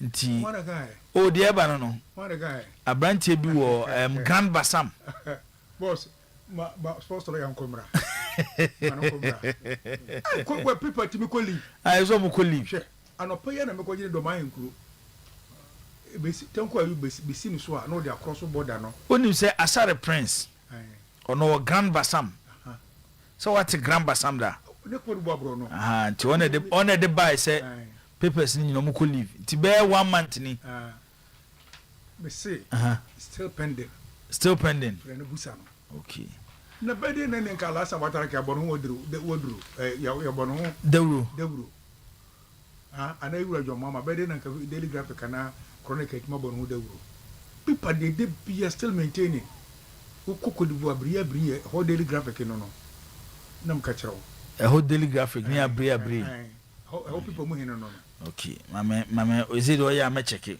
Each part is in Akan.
nti o de eba no abrantie bi wo Grand Bassam boss ma sports to yan komra ko people timi ko leave ai so mo ko leave anopa ya na me ko gine do man nkuro besi tanko ayu besi ni so a no de across border no onim say Asare Prince ono Grand Bassam so what Grand Bassam da ne ko do abro no nti one de buy say papers ni no mo ko leave ti be 1 month ni me say still pending friend busa no okay na bede na ne kala sa watara ka bonu wodru ya bonu dewru ana yura jo mama bede na ka daily graphic na chronicle ma bonu dewru people they be still maintaining ukoko dibu abriya ho daily graphic no nam ka kirawo ho daily graphic ni abriya ho people mu hino no okay mama ozidi o ya ma check it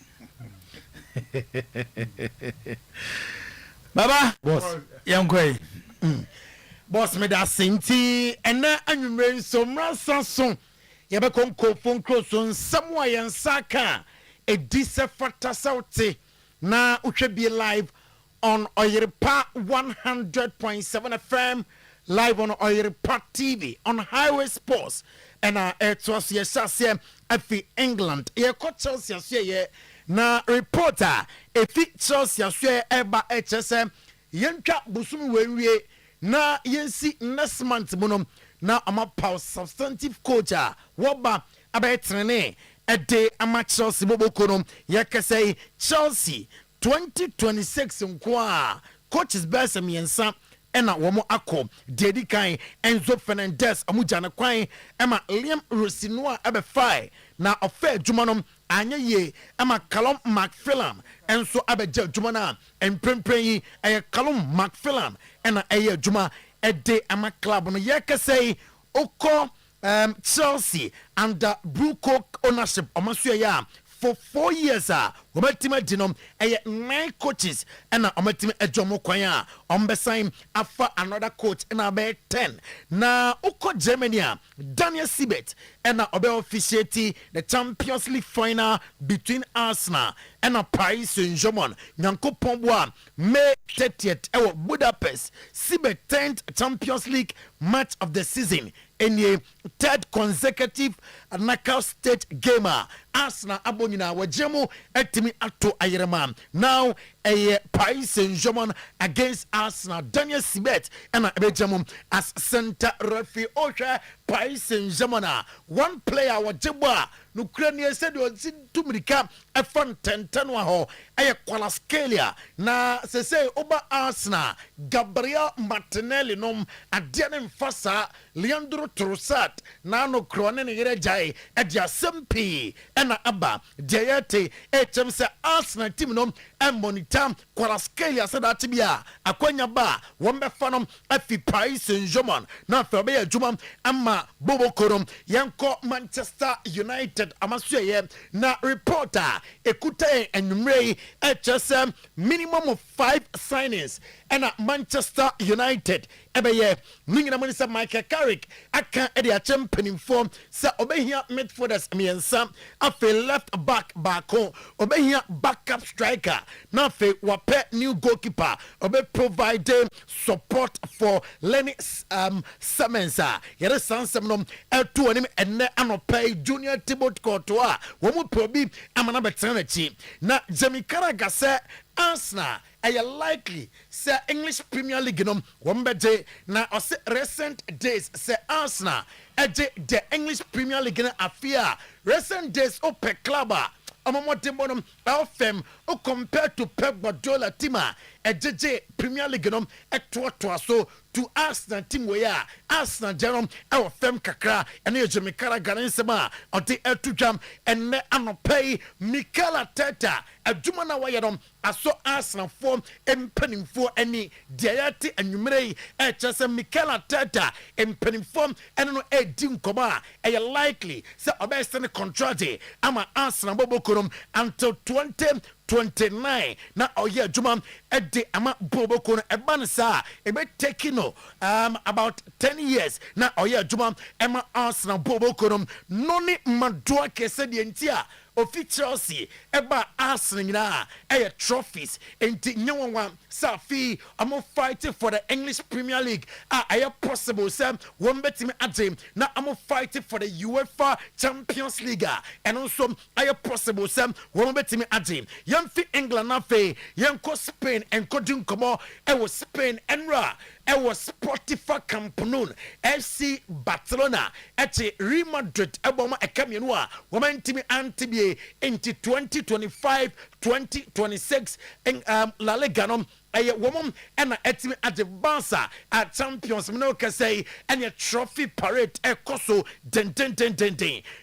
Baba boss yankoi boss me da senti ena anwumre so mransa so ye be konko phone close on samwa yansaka edise fata sauti na uhwe bi live on Oyerepa 100.7 FM live on Oyerepa TV on Highway Sports and it was yes afi England ye ko Chelsea ye na reporter efi Chelsea aswe eba HSM yentwa busum wenwie na yensi next month monom na amapa substantive coach woba abetrene ede ama Chelsea bobokonom yakasai Chelsea 2026 nkwa coaches besam yensa ena womo akọ dedi kan Enzo Fernandez amujana kwan ema Liam Rosinoa abefai na ofa adwumanom anya ye ema Callum McPhillam enso abeja adwumana emprempren yi eye Callum McPhillam ena eye adwuma ede ama club no yekasei okọ Chelsea under Bruco ownership omaso ya for 4 years omatima dinom 9 coaches and omatima ejomo kwan ombesign afa another coach na be 10 na uko Germany Daniel Sibet and obe officiate the Champions League final between Arsenal and Paris Saint-Germain Nyankopon boa May 30th ewo Budapest. Sibet 10th Champions League match of the season in a third consecutive knockout stage gamer. Arsenal abonyina wajemu etimi ato ayerema. Now a Paris Saint-Germain against Arsenal. Daniel Sibet and ebejemu as center referee Osha Paris Saint-Germain. One player wajebwa Ukraine said was to America a fun 10 wa ho aya Kwalaskelia na se oba Arsenal Gabriel Martinelli nom adiane mfasa Leandro Trossard na no krone ne yere jai edia sempi ena aba diete etem se Arsenal team nom monitor Kwalaskelia said that bia akwanya ba wombe fanom afi Paris Saint-Germain na fa be adwuma ama Bobo Korom yanko Manchester United amasue na reporter ekute enumrei HSM minimum of 5 signings and Manchester United ebeye ningina monisa Michael Carrick aka ede a champion form se obehia midfielders miensa afe left back obehia backup striker na afe wape new goalkeeper obe provide support for Lenny Semensa yere sansem no etu onim enne anopai Junior Thibaut Courtois womu probi amana betena chi na Jamie Carragher se Arsenal are likely say English Premier League no wombeje na ose recent days say Arsenal eje the English Premier League na afia recent days ope club omomotembonom elfem o compared to Pep Guardiola tima ejeje Premier League no eto so to Arsenal team we are Arsenal Jerome our fem kakra ene Jamie Carragher nsema odi etudwam ene anopay Mikel Arteta adwuma na wayedom aso Arsenal form empanimfo eni diayati anwumrei echese Mikel Arteta empanimfo ene no edi nkoma likely say obese ne contract ama Arsenal bobokorom until 2029 na oye adwuma edi ama bobokono ebansa ebe taking about 10 years na oye adwuma ema Arsenal bobokonom noni madoa kese de ntia ofi Chelsea eba Arsenal nyina eye trophies enti nyewanwa safi amo fighting for the English Premier League aye possible say won betimi ade na amo fighting for the UEFA Champions League and also aye possible say won betimi ade yamfi England na fe yanko Spain and kodin komo e was Spain enra e was Spotify Camp Nou FC Barcelona eti Real Madrid eboma ekamienu a woman timi antibie into 2025-2026 in La Liga no aye woman and etimi advance at champions no can say and a trophy parade ekoso den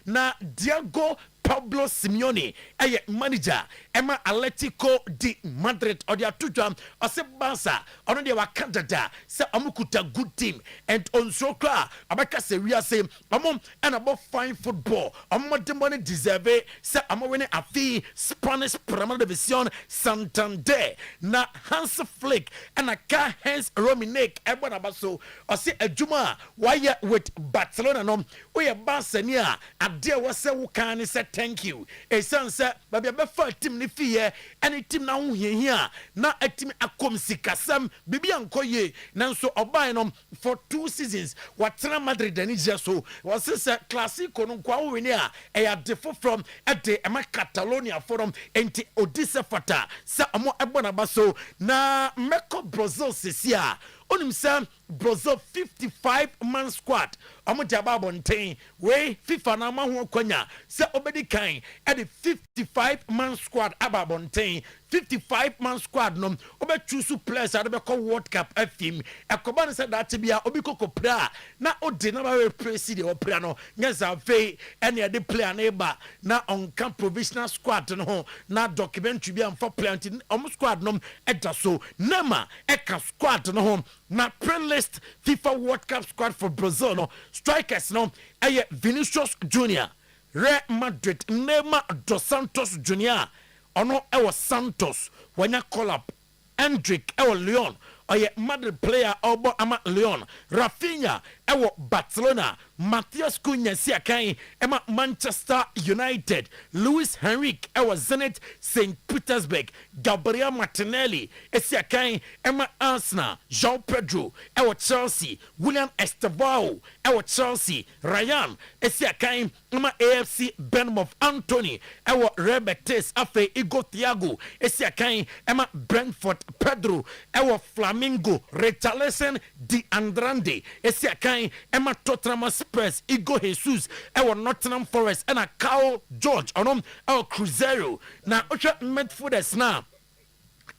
na Diego Pablo Simeone aye manager Emma Atletico de Madrid or their tutor or se Barca or they were candidate se amukuta good team and on so clear abaka se we are saying among and about fine football among the money deserve se among winning a fee Spanish Primera Division Santander na Hans Flick and a car Hans Romanic ebona baso or say a juma why with Barcelona no we are Barca near a dear was se wukani se thank you a sunset baby befa team ni fie any team na hu here na a team akom sikasam bibi ankoye nanso oban no for 2 seasons watena Madrid ani so was say classico no kwa wini a e defo from at the Catalonia forum enti odise fata sa amo ebona baso na meko Brazil sisia onim say Brazil 55-man squad omo jaba bonten we FIFA na ma ho kwanya se obedi kan at the 55-man squad aba bonten 55-man squad no obe choose players that be call World Cup afim ekoba ne say that bia obi kokopra na odi na ba replace the opera no nyeza fe ene de player na eba na on camp provisional squad no na documentary bia for plenty omo squad no eda so nama eka squad no na pre-list FIFA World Cup squad for Brazil no strikers no aye Vinicius Junior Real Madrid Neymar dos Santos Junior ono ewo Santos wanya call up Hendrick ewo Leon oye Madrid player obo ama Leon Rafinha ewo Barcelona Matthias Cunha siakai ema Manchester United Luis Henrique ewo Zenit St. Petersburg Gabriel Martinelli siakai ema Arsenal João Pedro ewo Chelsea William Estevao ewo Chelsea Ryan siakai ema AFC Bournemouth Anthony ewo Real Betis afe Igor Thiago siakai ema Brentford Pedro ewo Flamingo Richarlison Di Andrade siakai ema Tottenham Spurs Igor Jesus ewo Nottingham Forest and a Carl George onom ewo Cruzeiro na ocha midfielders na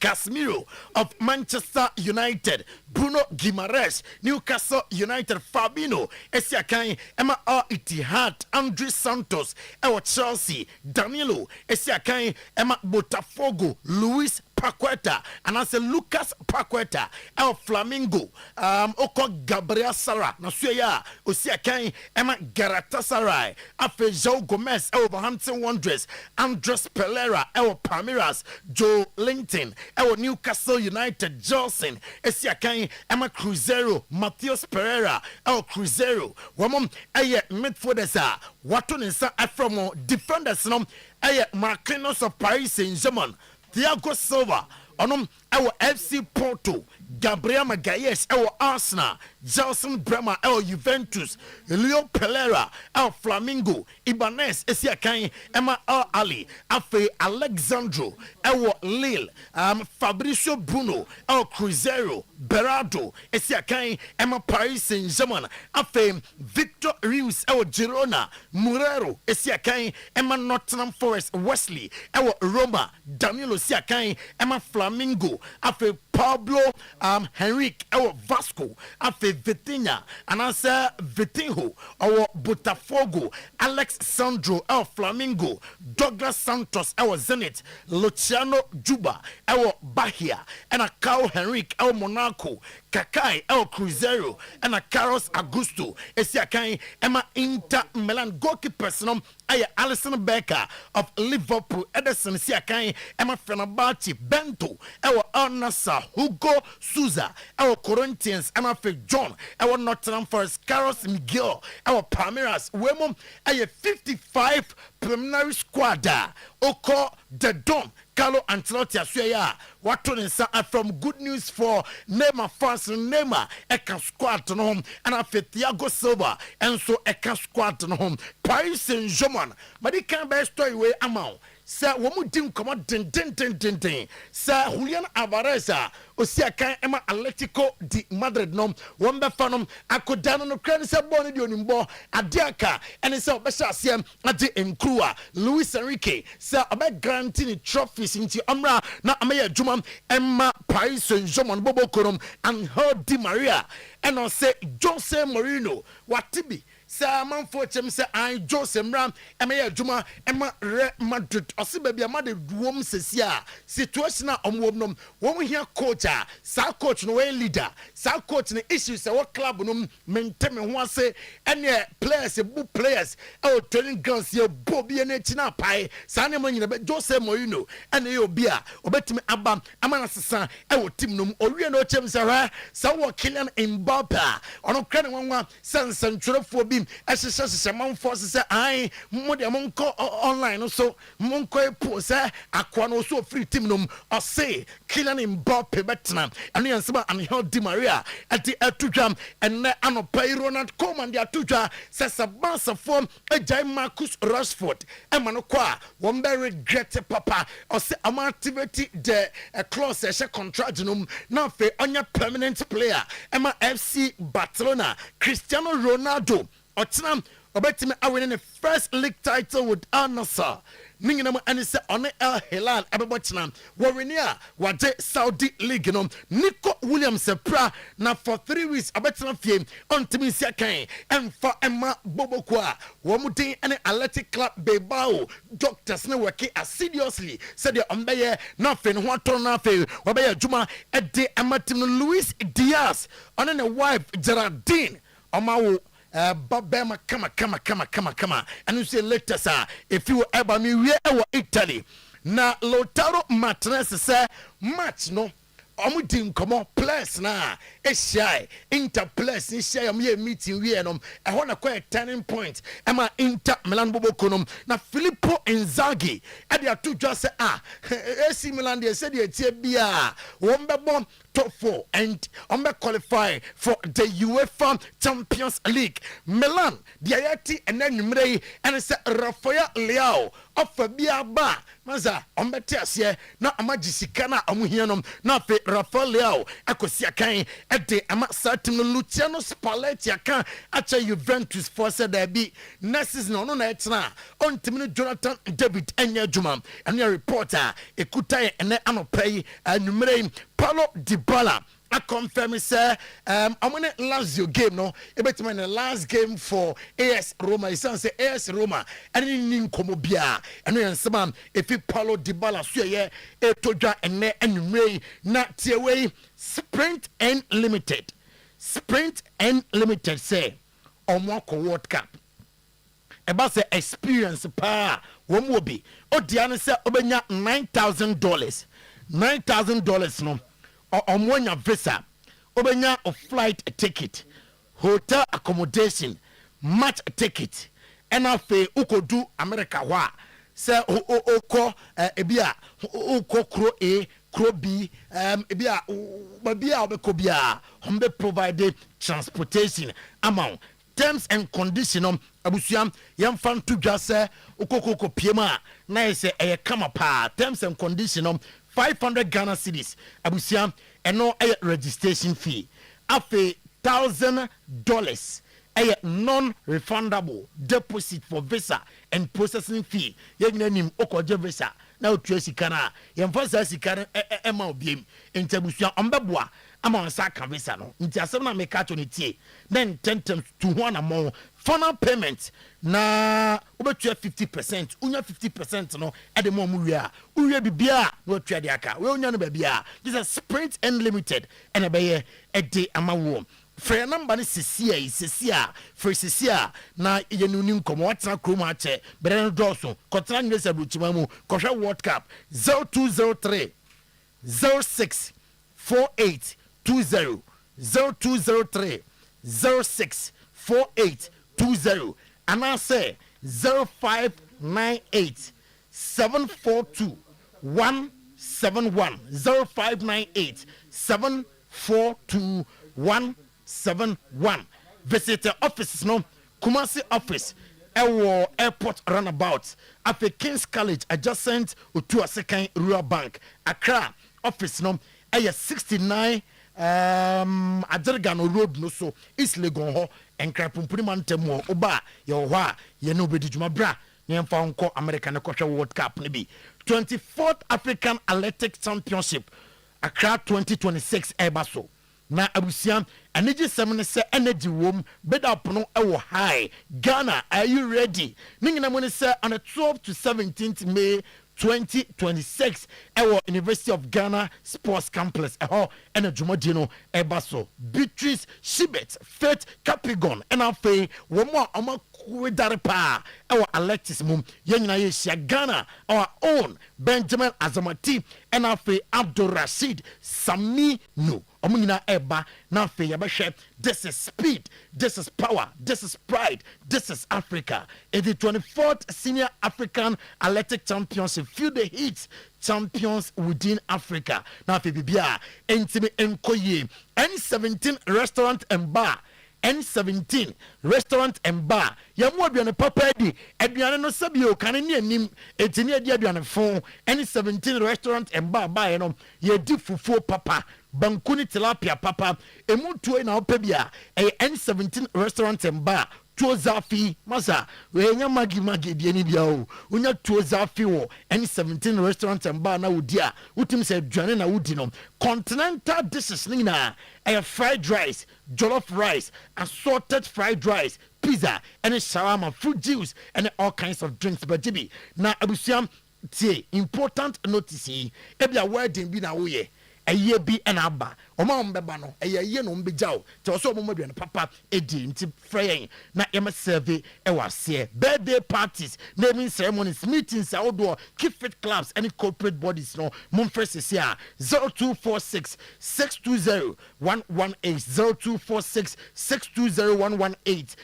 Casemiro of Manchester United, Bruno Guimaraes, Newcastle United, Fabinho, Esiakai, Emma Etihad, Andre Santos, Ewa Chelsea, Danilo, Esiakai, Emma Botafogo, Luis Paqueta, and I say Lucas Paqueta, El Flamingo, Oko Gabriel Sara, Nasuya, Osiakai, Emma Galatasaray, Afe João Gomez, El Wolverhampton Wanderers, Andres Pereira, El Palmeiras, Joe Linton, El Newcastle United, Johnson, Esiakai, Emma Cruzeiro, Matheus Pereira, El Cruzeiro, Wamom, Eye midfielders, Waton and Sa Afromo, defenders, Marquinhos of Paris Saint-Germain, Thiago Silva, onom ewo FC Porto, Gabriel Magalhaes ewo Arsenal, Gelson Bremer ewo Juventus, Leo Pereira ewo Flamengo, Ibanez Esiakai Emma Al Ali, Afe Alexandro ewo Lille, Fabricio Bruno ewo Cruzeiro, Berardo Esiakai Emma Paris Saint-Germain, Afe Victor Rios ewo Girona, Murero Esiakai Emma Nottingham Forest, Wesley ewo Roma, Danilo Esiakai Emma Flamingo, Afe Pablo Henrique ewo Vasco, Afe Vitinha, and I say Vitinho ewo Botafogo, Alex Sandro ewo Flamingo, Douglas Santos ewo Zenit, Luciano Juba ewo Bahia, and a Carl Henrique ewo Monaco, Kakai El Cruzeiro and Carlos Augusto Esiakai Emma Inter Milan goalkeepers no aye Alisson Becker of Liverpool Ederson Siakai Emma Fenerbahce Bento Ewa Al Nassr Hugo Souza Ewa Corinthians Emma John Ewa Nottingham Forest Carlos Miguel Ewa Palmeiras Wemo aye 55 preliminary squad Oko the Don Carlo Ancelotti asuya wato ne nsa from good news for Neymar fans Neymar eka squad no home and afi Thiago Silva enso eka squad no home Paris Saint-Germain madi kan be story we amount sa wo mu dim komo den sa Julian Alvarez osia kan ema Atletico de Madrid no won be fanom akodano no kran se bɔ ne de onimbo adiaka ene se obesha asem ade enkruwa Luis Enrique sa obe guarantee trophies inti amra na amaya adwuma emma Paris Saint-Germain bobo konom and Di Maria and on say Jose Mourinho watibi sa manfo chem se an Jose Mram emaya adwuma emma Real Madrid ose ba bia made duom sesia situation na omwom nom won hia coach sa coach no we leader sa coach ne issues se what club no maintain ho ase ene players bu players training grounds ye bobi na tina pai sa ne mo nyina be Jose Mourinho ene ye obi a obetimi aba amana sesa team no owie no chem se ha sa wo Kylian Mbappe ono kran wanwa sansantwerefo bi ehyehyehye manfo se ai mo de monko online so monko po se akwa no so free team no o say Kylian Mbappe betna eno yanseba Angel Di Maria ati atudwam enne anopai Ronald Koeman de atudwa se sabansa form ejai Marcus Rashford ema no kwa won be regret papa o say am activate the clause e contract no na fe onya permanent player ema FC Barcelona Cristiano Ronaldo Otinam obetime awin the first league title with Al Nassr ninginam and say on El Hilal abebochina warenia wade Saudi league no Nico Williams pra na for 3 weeks abetina fie ontimi sia kan emfa emma bobokwa womudin ene Athletic Club Bilbao doctors ne work assiduously said the ombeye na fe ne ho ato na fe wabeye adwuma ede amatim Luis Diaz on ne wife Geraldine omawo Babema kama and you say later sir if you ever me we Italy na Lautaro Martinez say match no omudin komo plus na ehia Inter plus ehia am ye meeting we no e ho na kwa turning point ema Inter Milan bobokonom na Filippo Inzaghi e de atudwa say AC Milan de say de tie bia won bebo top 4 and qualify for the UEFA Champions League. Milan, Diayati and then Numrei and say Rafael Leao of Biaba. Maza, Ombetia, na Amagisikana Amuhianum, na fe Rafael Leao, Akosia Kain, at the Amasatin Luciano Spalletti, Akan, Acha Juventus Force Derby, Nessis no Etna, on Timino Jonathan David Enya Juma, and your reporter, Ekutai and Anopay, and Numrei. Paulo Dybala I confirm say I'm gonna Lazio game no ebet man the last game for AS Roma is say AS Roma and in komobia and yansam if Paulo Dybala so ye etodwa ene anwumrei na tiewei Sprint and Limited say omwako World Cup about the experience pa wom obi odiane say obenya $9,000 no omwonya visa obenya a flight ticket hotel accommodation match ticket enafe ukodu America wa say oko ebia uko kro A kro B ebia babia obekobia hombe provided transportation amount terms and conditions abusuam yamfan to just ukoko piema na say e kama pa terms and conditions 500 Ghana cedis abusuam and no registration fee afe $1,000 a non-refundable deposit for visa and processing fee yenim okoje visa na otua sikana yemfa sa sikana ema obiem entabusuam ombeboa ama on sa kan visa no nti asem na make to ne tie then 10 times to 1 amount final payment na obetua 50% unya 50% no e de mo wi a uwie bibia na otua de aka we unya no ba bia this is Sprint Unlimited and e be ye e de amawo frɛ number ne sesia frɛ sesia na ye nuni nkomo watena krom ache bere no dɔso kɔtena nyesa buchima mu kɔhwɛ World Cup 0203 06 4820 0203 06 4820 and I say 0598 742 171 0598 742 171. Visit the offices no Kumasi office Ewo Airport Runabout after King's College adjacent to a second Rural Bank Accra office no 69 Adergano Road no so East Legon ho enkrapumpuni mantemo oba ye ho a ye no bedi djuma bra ye mfa nko America ne kwhwe World Cup ne bi 24th African Athletic Championship Accra 2026 ebaso na abusiam energy semene se energy wom beda pono ewo high Ghana, are you ready? Ningina mo ne se on the 12th to 17th May 2026 ewo University of Ghana Sports Complex eho ena dwumadi no ebaso Beatrice Shibet Faith Caprigon ena fe wo mo kwedare pa ewo Alexis mum yenyina ye hia Ghana our own Benjamin Azamati ena fe Abdul Rashid Sami no omunyina eba na fe yabehwe this is speed, this is power, this is pride, this is Africa. It's the 24th Senior African Athletic Championship. Feel the heat, champions within Africa. Now fe bibia entime enkoye N17 restaurant and bar N17 restaurant and bar yamu aduane papa di aduane no sabio kan ne anim etini adi aduane fon N17 restaurant and bar ba no ye di fufuo papa bankuni tilapia papa emu tuo na opa bia N17 restaurant and bar tuo zafi masa we nya magi die ni bia o unya tuo zafi wo N17 restaurant and bar na wodi a utim se aduane na wodi no continental dishes ni na fried rice, jollof rice, assorted fried rice, pizza, and shawarma, fruit juice, and all kinds of drinks. But Jibi, now abusiam tie important notice. Ebi a wedding bi na woye. A year be an abba. Oma mbebano. A year no mbejao. Te oso mo mbi papa edi nti freying. Na ema survey ewa se. Birthday parties, naming ceremonies, meetings, outdoor, keep fit clubs, any corporate bodies no. Mum first is here 0246 620 118 0246 620 118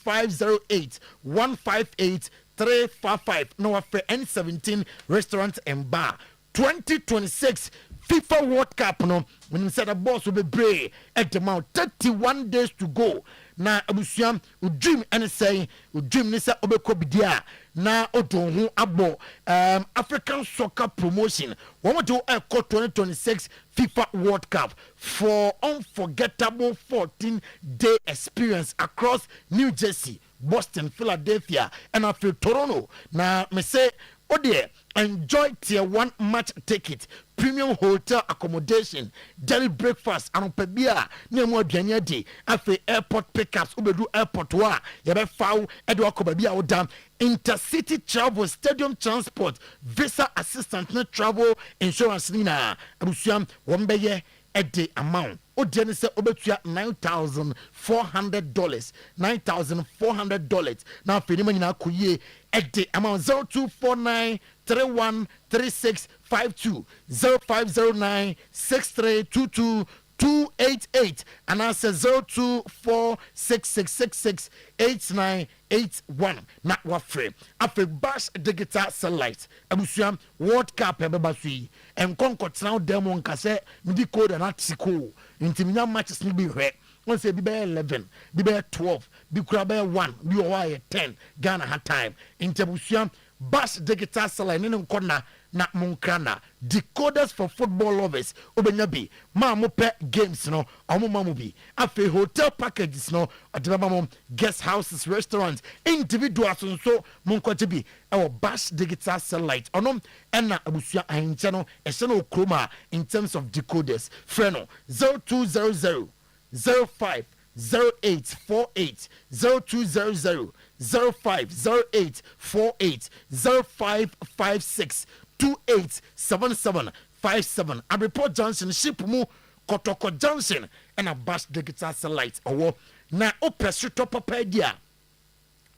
0508 158 355. No after N17 restaurant and bar 2026 FIFA World Cup no when you said the boss will be brave at the mount 31 days to go na abusiam u dream and say u dream ni say obekɔ bidia na odon abo African soccer promotion one to 2026 FIFA World Cup for unforgettable 14-day experience across New Jersey, Boston, Philadelphia and after Toronto. Now me say oh dear, enjoy tier 1 match ticket, premium hotel accommodation, daily breakfast, and pebia, nemo aduane di, afi airport pickups, ubedu airport wa, yabe foul, edwa kobabia odam, intercity travel, stadium transport, visa assistance, net travel, insurance nina, abusiam, wambeye, at the amount. Odiani se obetua $9,400. $9,400. Now finima nyina kuye at the amount 0249 313652 0509 6322 288 and I say 0246668981 na wafre afi bash digital satellite abusuam World Cup ebebasui enkonko tena demo nkase midi code na tiko intiminya matches ni bi hwe won say bi be 11 bi be 12 bi kura be 1 bi o 10 Ghana had time intabusuam Bash Digital Satellite ne nkona na munkrana decoders for football lovers obenya bi ma mo pe games no omo ma mo bi afi hotel packages no adeba mo guest houses restaurants individuals so munkoje bi e Bash Digital Satellite ono ena abusua ahenche no e se no kroma in terms of decoders freno 0200 050848 0200 050848 0556 287757 Abreport Junction ship mu Kotoko Junction and a Bash Digital Satellite owo na opesuto papa dia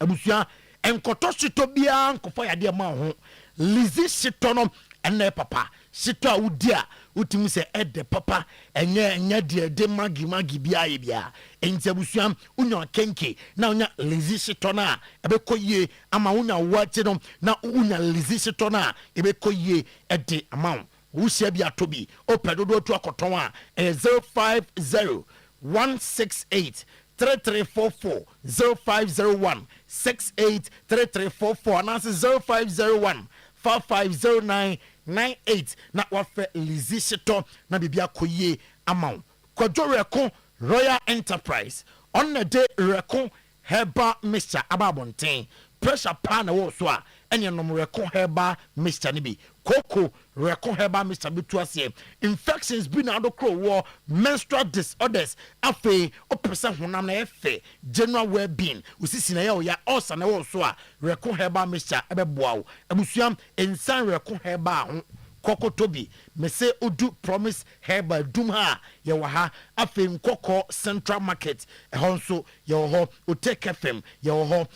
abusua enkoto shito bia nkofo yade ma ho lizi shito no ene papa shito awudia utimu se ede papa enye de magi bia ye bia enti abusua unya kenke na unya lizi shito na ebekoye ama unya wache no na unya lizi shito na ebekoye ede amount wusia bia tobi opedodo to akoton a 050 168 3344 0501 68 3344 and that's 0501 550998 na wafe lizi shito na bibia koye amount kojo reko Royal Enterprise on the day reko heba Mr. Ababonten pressure pan wo so a enye nom reko heba Mr. Nibi Koko reko heba Mr. Bituase infections bi na do kro wo menstrual disorders afi opesa honam na efe general well-being usisi na ya osa na wo so a reko heba Mr. ebeboawo abusuam ensan reko heba ho Koko Tobi mese udu promise herba dum ha ye wa ha afi nkoko Central Market ehonso ye ho Uteke FM ye ho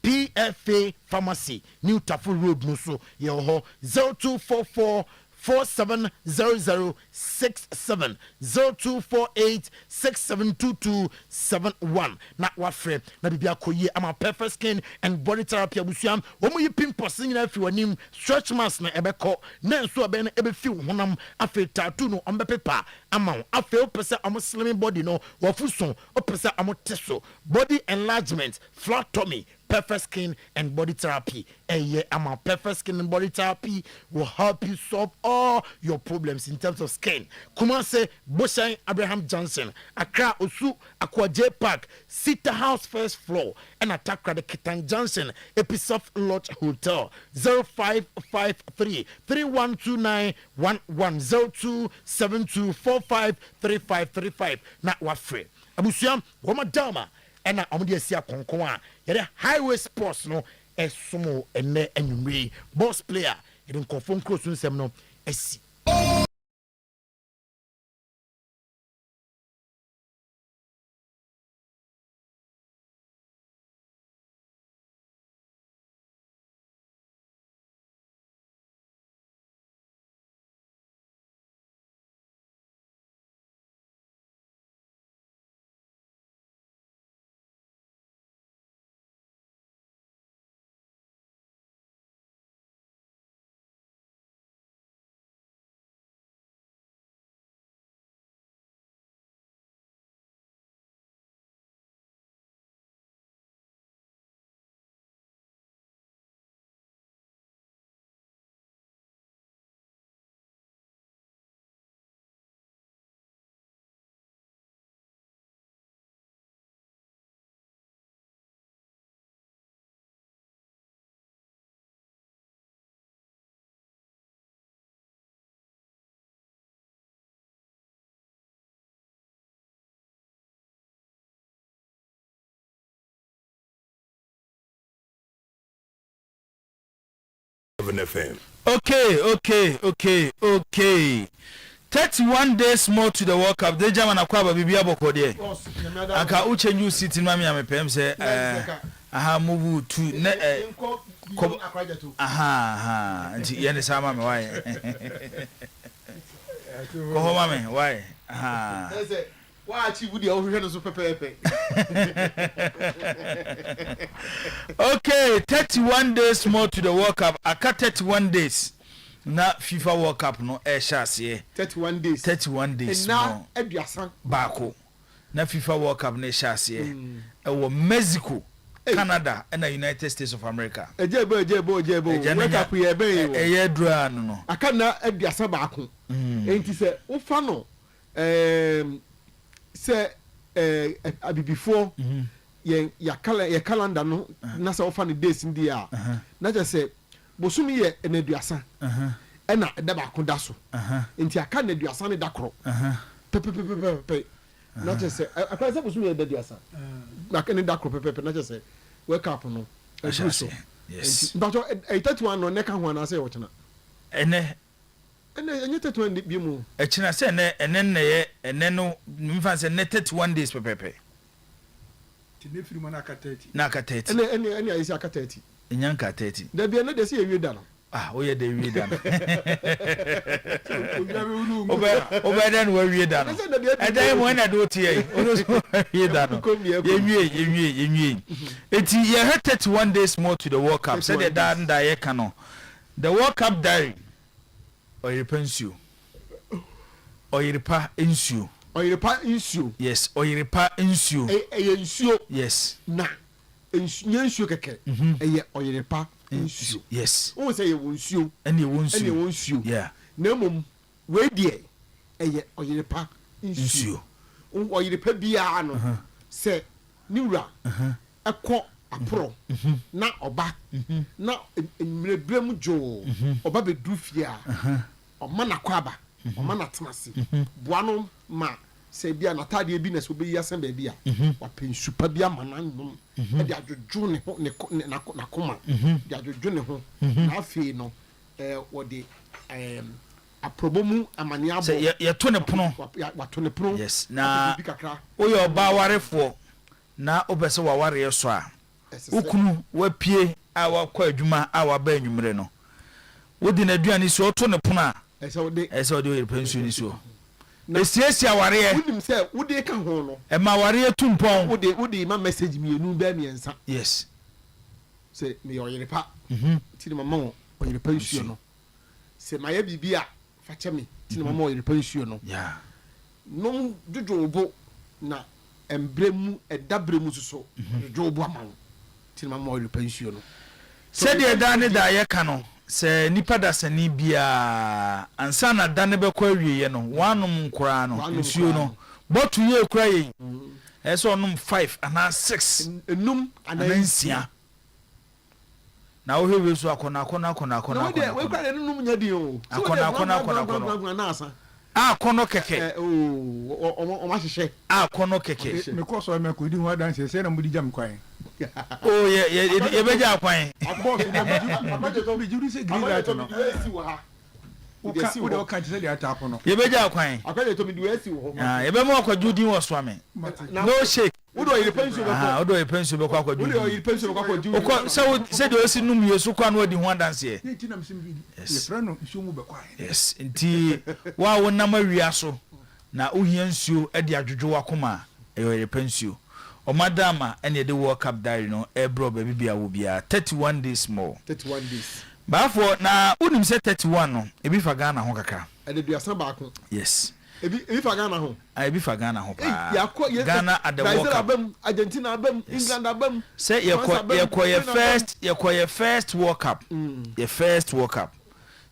PFA Pharmacy New Tafu Road no so ye ho 0244 470067 0248 672271 na wafre na bibia koye ama perfect skin and body therapy abusuam omo yi pimples nyina afi wanim stretch marks na ebeko na nso abe na ebefi honam afi tattoo no ombepepa ama afi opese omo slimming body no wafuso opese omo teso body enlargement flat tummy perfect skin and body therapy ama perfect skin and body therapy will help you solve all your problems in terms of skin. Kumase Boshan Abraham Johnson Accra Osu Akwaje Park Sita House first floor and Atakra the Kitan Johnson Episoft Lodge Hotel 0553 3129 110272453535 na wafre abusuam womadama ena omde asia konkon a yede highway sports no esomo ene anwumre boss player yede nkofon cross nsem no esi FM. Okay. 31 days more to the World Cup. The German akwaba bibia bokode. Aka uche new city mami amepem say aha move to nti yene sama me why. Ko ho mami why? Aha. Okay, 31 days more to the World Cup. Aka 31 days. Na FIFA World Cup no shase 31 days. 31 days. Na eduasan bako. Na FIFA World Cup no shase. Ewo Mexico Canada and the United States of America. Ejebo. Wake up here, baby. A year draw, no. I can't add the Asabako. Ain't he said, oh, Fano, say, before. Your calendar no nasa offer the days in the year. Not just say, Bosumi ye and Eduasa. And na deba kundaso. Inti aka na Eduasa ne dakro. Pepe. Not just say, I can't say Bosumi ye Eduasa. Na ka ne dakro pepe. Not just say, wake up no. Yes. But I 31 no neka ho na say what na. Ene 31 bi mu. E china say ene no mfa say 31 days pepe. Naka 30. Any I say aka 30. Nyanka 30. There be another say you done. We dey we done. Obedan we we done. And then when I do tie, we done. Ye. Eti ye had 31 days more to the World Cup. Said the dan da ye cano. The World Cup diary. Oyerepa ensue. Oyerepa ensue. Yes, Oyerepa ensue. Ensue. Yes. Na. Ensue keke. Oyerepa ensue. Yes. Who say you ensue? And you won't ensue. Yeah. No mum. We die. Oyerepa ensue. Oyerepa biya no. Say niura. Akọ apro. Na oba. Na mrebrem jo. Oba be dufia. Oma na kwaba. Oma na tmasi. Boano ma se bia na tade bi na so be yasen ba bia. Wa pensupa bia mananum. E de adwojo ne ho na koma. De adwojo ne ho. Na afi no wo de aprobomu amane abo. Se ye to ne pono. Wa to ne pono. Yes. Na wo ye oba warefo na obese wa ware so a. Ukunu wa pie a wa kwa adwuma a wa ba anwumre no. Wo de na aduane so to ne pono a. Ese o de pension so. Esiesia ware. Wonim say wo de ka ho no. E ma ware tumpon. Wo de ma message me enu ba miensa. Yes. Say me Oyerepa. Ti de mama Oyerepa issue no. Say my bibia fa che me. Ti de mama Oyerepa issue no. Yeah. No jojo bo na embremu edabremu so. Jojo bo amawo. Ti de mama Oyerepa issue no. Said the dane da ye ka no. Se nipa da sani bia ansa na dane be kwa wiye no wanum nkura no nsuo no botu ye kura ye eso onum 5 ana 6 enum ana nsia na wo hewe so akona we kwa enum nya di o akona na asa kono keke o ma hyehyɛ kono keke me ko so me ko di ho dance se na mudi jam kwan ye beja kwan bi juri se green light no o ka se dia tap no ye beja kwan akwaje to mi di wesi wo ye be mo akwa judi wo so ame no shake wo do Oyerepa be wo do Oyerepa be kwa judi wo do Oyerepa be kwa judi o se do si num yesu kwa no di ho dance ye ti na msim bi ye frano nsuo mu be kwa yes nti wa wo na mawia so na ohia nsuo e di adwodwo wakoma Oyerepa nsuo o madama ene de World Cup diary no ebro ba bibia wo bia 31 days more 31 days bafo na unim se 31 no ebi fa Ghana ho kaka ade duasa ba ko yes ebi fa Ghana ho ebi fa Ghana ho pa Ghana at the World Cup Argentina abam England abam say your first World Cup your first World Cup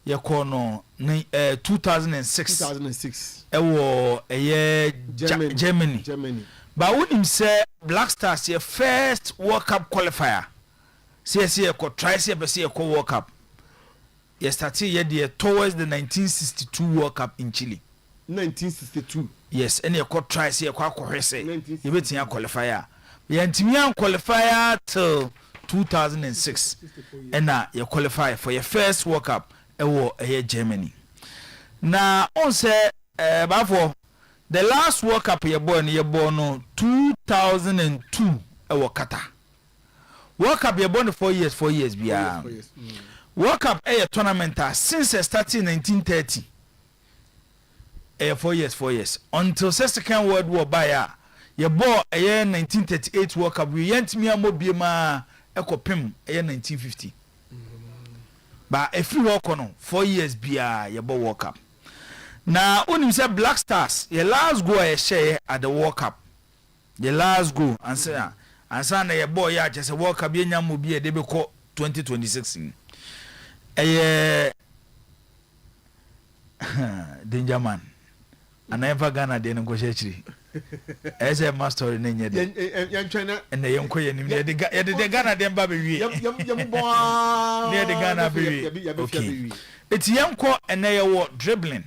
your no 2006 ewo Germany but unim say Black Stars your first World Cup qualifier see ko try see be see ko World Cup you started here towards the 1962 World Cup in Chile 1962 yes and you could try see ko akohwese you betin qualifier you ntimi qualifier till 2006 and now you qualify for your first World Cup here Germany now on say before the last World Cup you born no 2002 Qatar World Cup you born 4 years bia World Cup tournament since it started in 1930 4 years until second World War by you born 1938 World Cup we yent me amobie ma ekopem 1950 but if you walk on 4 years bia you born World Cup now when you say Black Stars your last go share at the World Cup the last go and say ansa na ye boy ya chese World Cup ye nyam obi e de be ko 2026 danger man anafa Ghana de no go chechiri ese master ne nye de ene yenko ye nim ye de Ghana de mba be wie ne de Ghana be wie okay eti yenko ene ye wo dribbling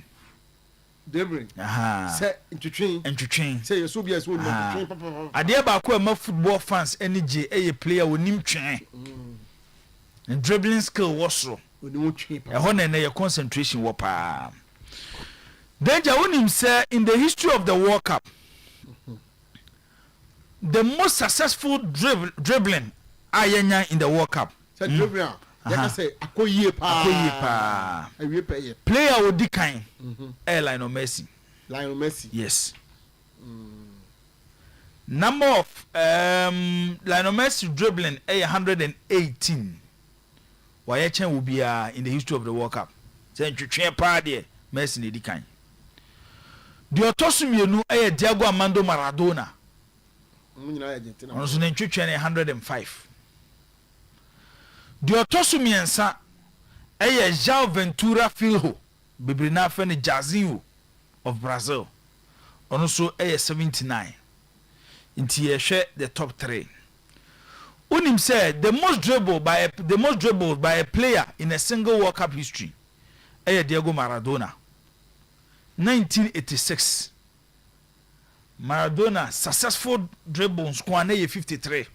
say intwitwen say you so be as wo intwitwen ade ba ko ma football fans ene je eye player wonim twen and dribbling skill was na your concentration wo pa danger wonim say in the history of the World Cup the most successful dribbling ayenya in the World Cup dribbling ya say akoyie pa player wo dikan Lionel Messi yes number of Lionel Messi dribbling 118 why chen will be in the history of the World Cup say twetwe pa de Messi ne dikan the otosumienu Diego Armando Maradona onso ne twetwe 105 the otosumiensa João Ventura Filho bibrina fa ne Jazinho of Brazil onso 79 inti ye hwe the top 3 unim said the most dribbled by a player in a single World Cup history Diego Maradona 1986 Maradona successful dribbles kwa 53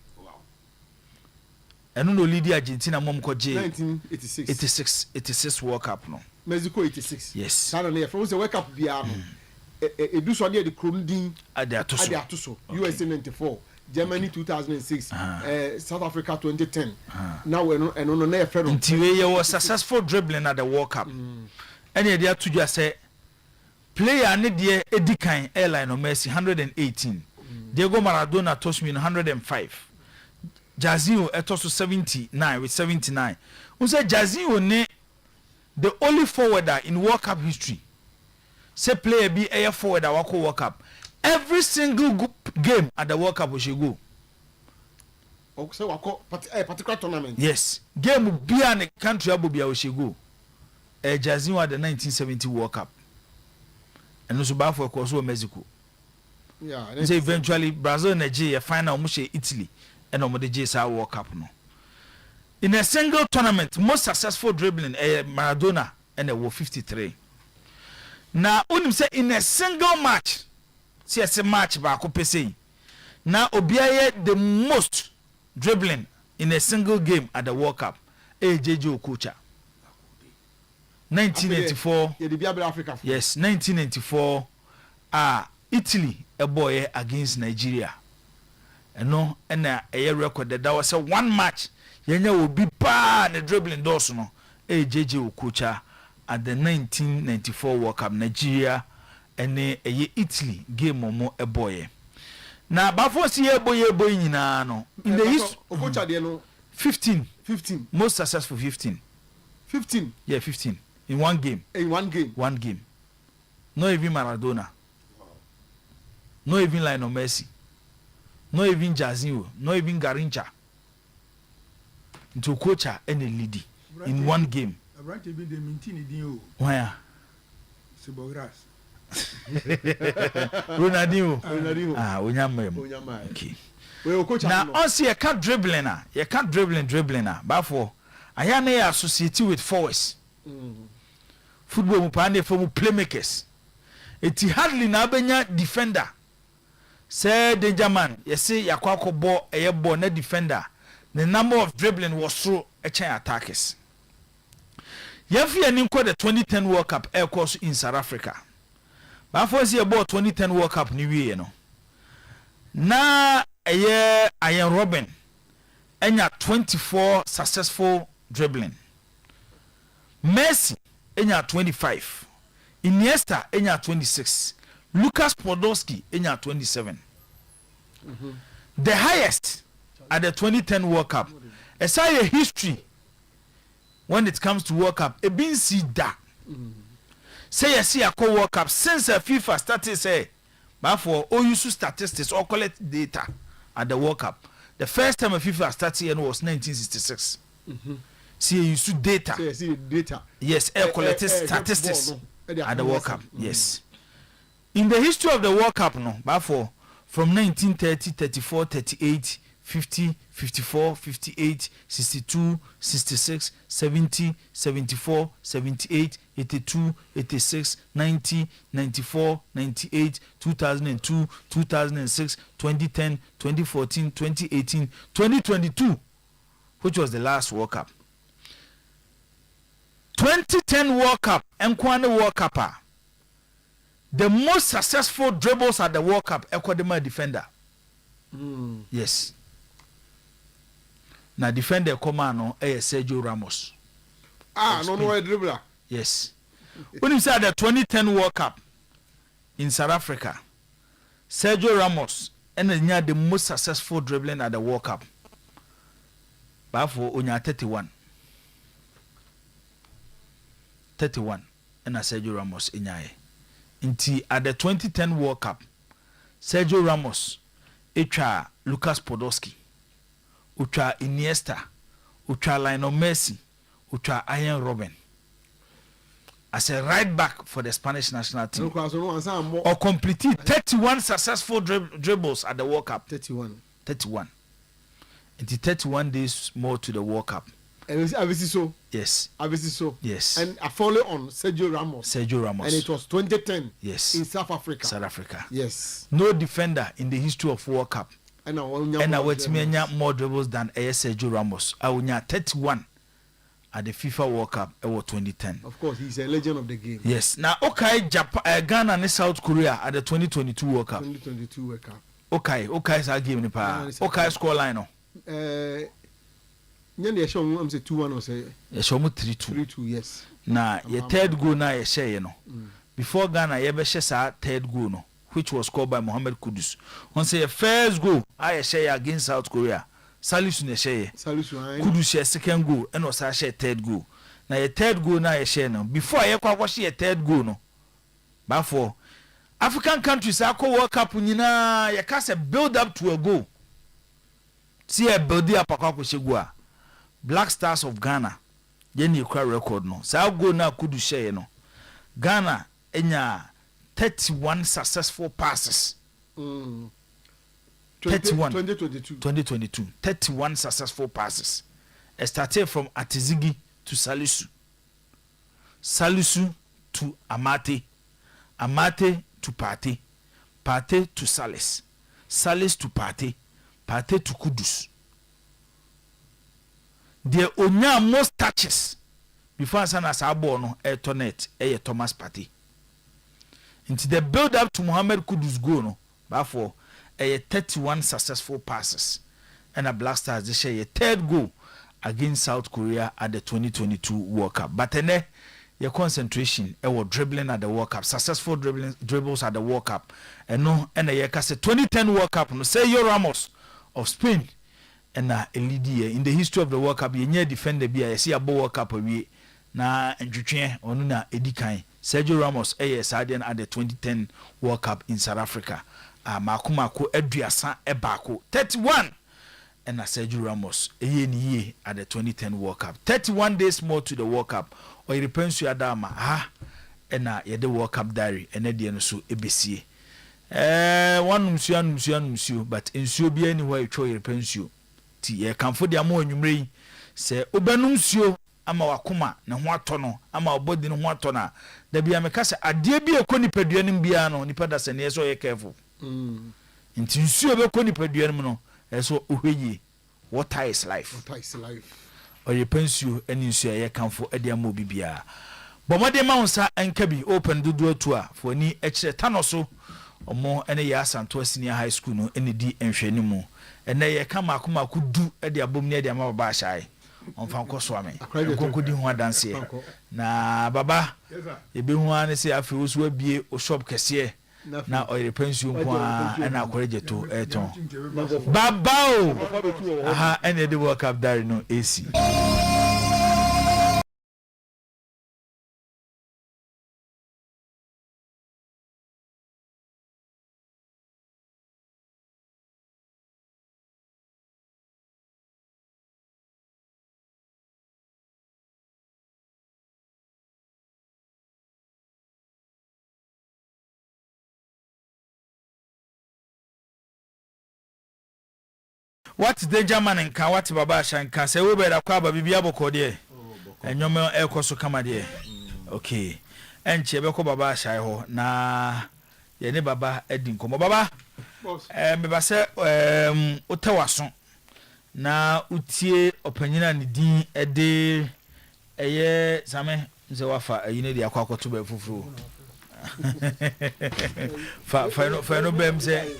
enu no lead Argentina mom ko je 86 World Cup no Mexico 86 yes sana na from the World Cup bia no edu so de kromdin ade atoso USA 94 Germany 2006 South Africa 2010 now eno no na efre no ntiwe ye was successful dribbling at the World Cup ene de atuja say player ne de edikan Lionel Messi 118 Diego Maradona tosmi 105 Jazinho etoso 79 with 79 unse Jazinho ne the only forwarder in World Cup history say player be a forwarder wako World Cup every single game at the World Cup we should go so wako particular tournament yes game be an country abobia we should go Jazinho at the 1970 World Cup and also back for course Mexico say eventually Brazil Nigeria final mo Italy and omo de JSA World Cup no in a single tournament most successful dribbling Maradona and they were 53 now unim say in a single match see a match ba ko pese now obiaye the most dribbling in a single game at the World Cup JJ Okocha 1994 yes 1994 Italy a boy against Nigeria no na a record that was a one match yenya will be pa the dribbling doors no JJ Okocha at the 1994 World Cup Nigeria and Italy game mo a boy na before see a boy nyina no in the history Okocha de no 15 most successful 15 yeah 15 in one game no even Maradona no even Lionel Messi no even Jazinho no even Garincha into Okocha and a lady in one game where Ronaldinho Onyama okay now also you can't dribbling but for I am associated with forwards football mupande for playmakers eti hardly na benya defender say danger man you see yakwako ball eye ball na defender the number of dribbling was through a chain attackers yafi ani nko the 2010 World Cup air course in South Africa but for see about 2010 World Cup ni wie no na eye Ian Robben enya 24 successful dribbling Messi enya 25 Iniesta enya 26 Lucas Podolski enya 27 the highest at the 2010 World Cup aside a history when it comes to World Cup e bin see da say you see a World Cup since FIFA started say but for all use statistics or collect data at the World Cup The first time a FIFA started was 1966. See, you use data. Data. Yes, air quality statistics at the World Cup. Yes. In the history of the World Cup, no, but from 1930, 34, 38, 50, 54, 58, 62, 66, 70, 74, 78, 82, 86, 90, 94, 98, 2002, 2006, 2010, 2014, 2018, 2022, which was the last World Cup. 2010 World Cup, Nkwane World Cup, the most successful dribbles at the World Cup, Ecuador defender. Yes. Now defender commando Sergio Ramos. No dribbler. Yes. When you say the 2010 World Cup in South Africa, Sergio Ramos and the most successful dribbling at the World Cup. But for Onya 31. 31 and Sergio Ramos inyaye. Inti at the 2010 World Cup, Sergio Ramos etwa Lucas Podolski, utwa Iniesta, utwa Lionel Messi, utwa Arjen Robben as a right back for the Spanish national team. Or completed 31 successful dribbles at the World Cup. 31. Inti 31 days more to the World Cup. So. Yes. So. Yes. And I follow on Sergio Ramos. And it was 2010. Yes. In South Africa. Yes. No defender in the history of World Cup. And I want more dribbles than Sergio Ramos. I will 31 at the FIFA World Cup. It was 2010. Of course, he's a legend of the game. Yes. Now, okay, Japan, Ghana and South Korea at the 2022 World Cup. Okay, is our game. Okay, score line. Nyande show me say 2-1 or say. Ye show me 3-2. 3-2, yes. Na your third goal na ye share no. Before Ghana ye be share sa third goal no, which was scored by Mohamed Kudus. On say your first goal I share against South Korea. Salisu ne share. Kudus share second goal and was share third goal. Na your third goal na ye share no. Before ye kwa share your third goal no. But for African countries akọ World Cup nyina ye ka say build up to a goal. See a build up akọ shegua. Black Stars of Ghana, Jenny Cry record no. So I'll go now could share no. Ghana enya 31 successful passes. 2022. 31 successful passes. It started from Atizigi to Salisu. Salisu to Amate. Amate to Pate. Pate to Salis. Salis to Pate. Pate to Kudus. The onya most touches before sana sabo no Etonet Thomas Partey. Into the build up to Mohamed Kudus goal no, but for 31 successful passes and a Black Stars they share a third goal against South Korea at the 2022 World Cup. But then your concentration was dribbling at the World Cup, successful dribbles at the World Cup, and no and a 2010 World Cup no say Sergio Ramos of Spain. And lead in the history of the World Cup, you defender be a see a World Cup we na Njutwe onuna edikan Sergio Ramos Sadian at the 2010 World Cup in South Africa. Makumako Eduasa Ebako 31 and Sergio Ramos ye at the 2010 World Cup. 31 days more to the World Cup. Oyerepa Adama and the World Cup diary and the so ebesie. One monsieur, but in so be anywhere you throw Oyerepa ti ye kanfo dia mo anwumre se obanum suo ama wakoma ne ho atɔ ama obodi ne ho atɔ na da bia meka se ade bi ekoni paduanim bia no nipa da se ne so ye careful nti nsuo be koni paduanim no eso ohweyi water is life oye pensuo eni nsuo ye kanfo ade ama obi bia bomode ma wonsa enka bi open dodo to a for ni ekire tanoso omo ene ya Santo Senior High School no ene di enhwani mu ene ye kama akoma kudu e de abom ne de ama baba ahyae onfa nkoso ame nkonko di ho adanse na baba ebe hu an se afi osu abie o shop kese na Oyerepa nsuo nko a na akoreje to eton baba o aha ene de World Cup diary no AC what danger man nka what baba shanka say we better kwa ba bibia boko de enyom ekoso kama de okay enche be ko baba shai ho na ye ne baba edi nkomo baba me ba se utawaso na utie opanyina ne din ede eye same nze wafa ayine de akwa akoto ba fufuru fa no bem se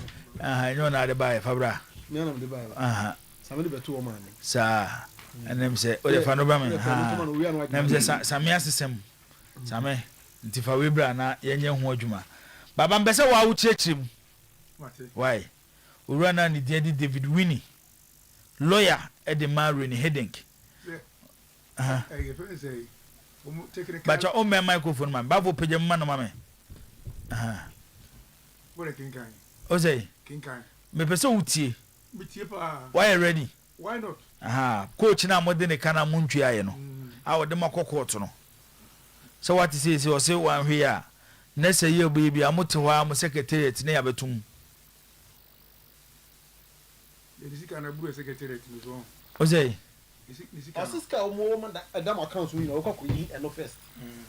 nyo na de ba fa bra nyanam de ba same de beto o man sa enem se o de fa no ba me nem se same asesem same ntifa we bra na yenye ho adwuma baba mbese wa wo chiechim why ura na ni dia David Winnie lawyer at the Marine Heading. But your own microphone, man. Babu Pajam man, mamma. What a king kind. Ose, King kind. Me peso uti. Why ready? Why not? Aha, coach na more than a can of Munchia, no. I would demako quarter. So what is it? You say one here. Next year, baby, I'm to our secretariat near Betum. This kind of blue secretary to go. Ose. Asiska woman that Adam accounts we know Cocky and no first.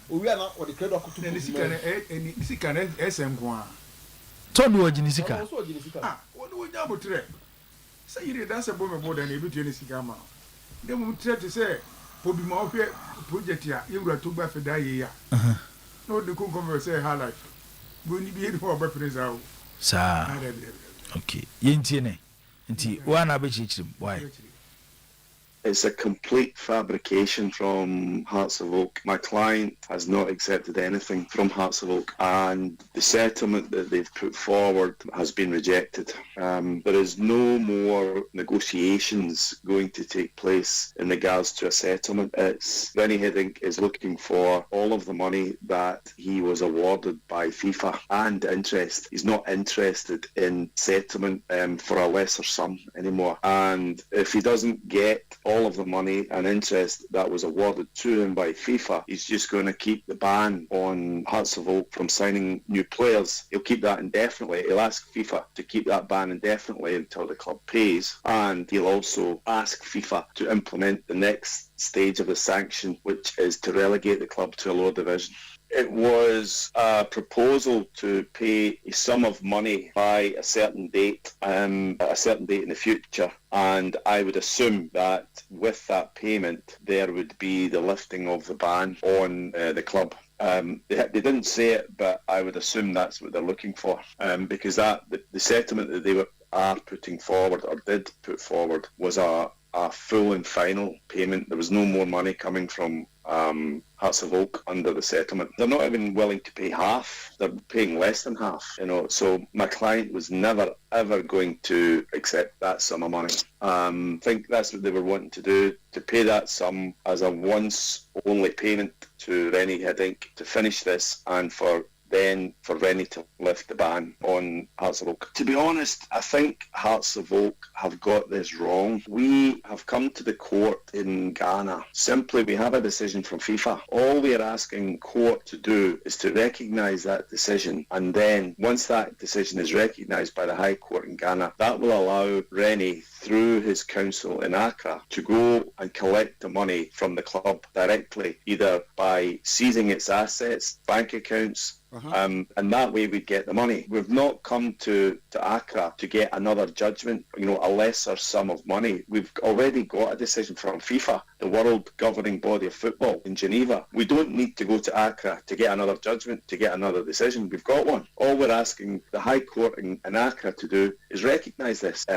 We are not what the credit of this kind of SM one. Told you, Jinisika. Ah, what do we double trade? Say you that's a bomb more than a bit in Sigama. Then we try to say, for be more project here, you were too bad for that year. No, the converse say her life. When you be able to represent out. Sir. Okay. Yintine. One abichim. Why? It's a complete fabrication from Hearts of Oak. My client has not accepted anything from Hearts of Oak, and the settlement that they've put forward has been rejected. There is no more negotiations going to take place in regards to a settlement. Rennie Hiddink is looking for all of the money that he was awarded by FIFA and interest. He's not interested in settlement for a lesser sum anymore. And if he doesn't get all of the money and interest that was awarded to him by FIFA, he's just going to keep the ban on Hearts of Oak from signing new players. He'll keep that indefinitely. He'll ask FIFA to keep that ban indefinitely until the club pays, and he'll also ask FIFA to implement the next stage of the sanction, which is to relegate the club to a lower division. It was a proposal to pay a sum of money by a certain date in the future, and I would assume that with that payment there would be the lifting of the ban on the club. They didn't say it, but I would assume that's what they're looking for, because the settlement that they are putting forward or did put forward was a full and final payment. There was no more money coming from Hearts of Oak under the settlement. They're not even willing to pay half. They're paying less than half, so my client was never ever going to accept that sum of money. I think that's what they were wanting to do, to pay that sum as a once only payment to Rennie Hiddink to finish this, and for Rennie to lift the ban on Hearts of Oak. To be honest, I think Hearts of Oak have got this wrong. We have come to the court in Ghana. Simply, we have a decision from FIFA. All we are asking court to do is to recognise that decision, and then once that decision is recognised by the High Court in Ghana, that will allow Rennie, through his council in Accra, to go and collect the money from the club directly, either by seizing its assets, bank accounts, and that way we'd get the money. We've not come to Accra to get another judgment, a lesser sum of money. We've already got a decision from FIFA, the world governing body of football in Geneva. We don't need to go to Accra to get another judgment, to get another decision. We've got one. All we're asking the High Court in Accra to do is recognise this.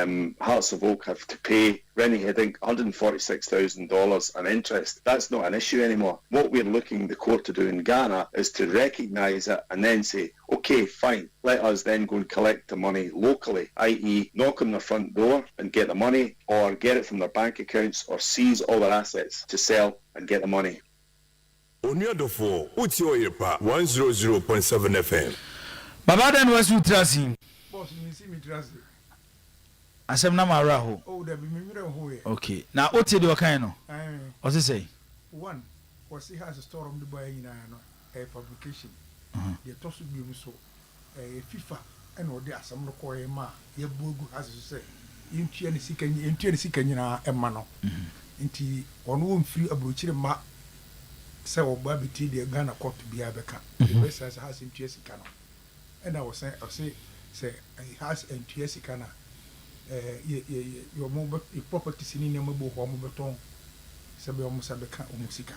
Hearts of Oak have to pay Rennie Hiddink $146,000 and interest. That's not an issue anymore. What we're looking the court to do in Ghana is to recognise it and then say, okay, fine, let us then go and collect the money locally, i.e. knock on their front door and get the money, or get it from their bank accounts, or seize all their assets to sell and get the money. Oniadofo, uti Oyerepa 100.7 FM. Baba then was you trusting? Boss, you see me trust. Asem na mara ho. Oh, there be me who. Okay. Now what do you kind of? What's it say? One, was he has a store on the boy in a publication. The toss will be so FIFA and or there some local ma ye bogu as you say yɛntua ne sika nyinaa ɛma no nti ɔno wɔ mfiri aburokyire ma sɛ ɔba bɛtie deɛ Ghana court biara bɛka ɛbɛsa sɛ has ntua sika no ɛna ɔse sɛ has ntua sika no yɛmo properties ne nneɛma bɔ hɔ ɔmo bɛtɔn sɛ bɛ ɔmo sa bɛka ɔmo sika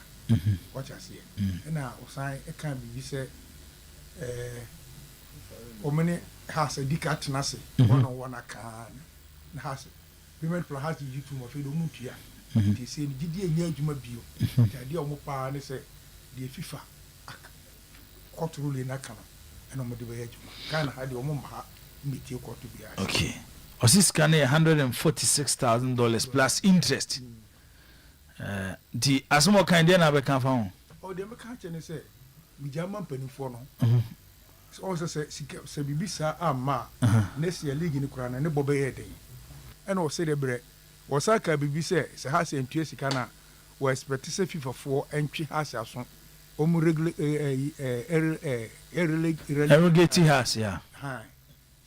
wɔkyɛ aseɛ ɛna ɔsan ɛka biribi sɛ ɔmo ne has adi ka tena ase wɔn akaa na has payment plan has yi tu ma fɛ de ɔmo ntua nti sɛ ne gidi enye adwuma bio nti adeɛ ɔmo paa ne sɛ deɛ FIFA court ruling na ka no ɛna ɔmo de bɛyɛ adwuma Ghana ha deɛ ɔmo ma ha metie court biara. Okay. Ɔsiska ne $146,000 plus interest. Di asomo kan deɛ na bɛka fa ho. Deɛ mɛka kyɛ ne sɛ mijama mpanimfoɔ no ɔsɛ sɛ bibi saa ama next year league ne kora na ne bɔ bɛyɛ den ɛna ɔsɛ de brɛ wɔsa ka bibi sɛ ha sɛ ntua sika na wɔ expect sɛ FIFA foɔ ɛntwe ha sɛ aso ɔmu relegate has ya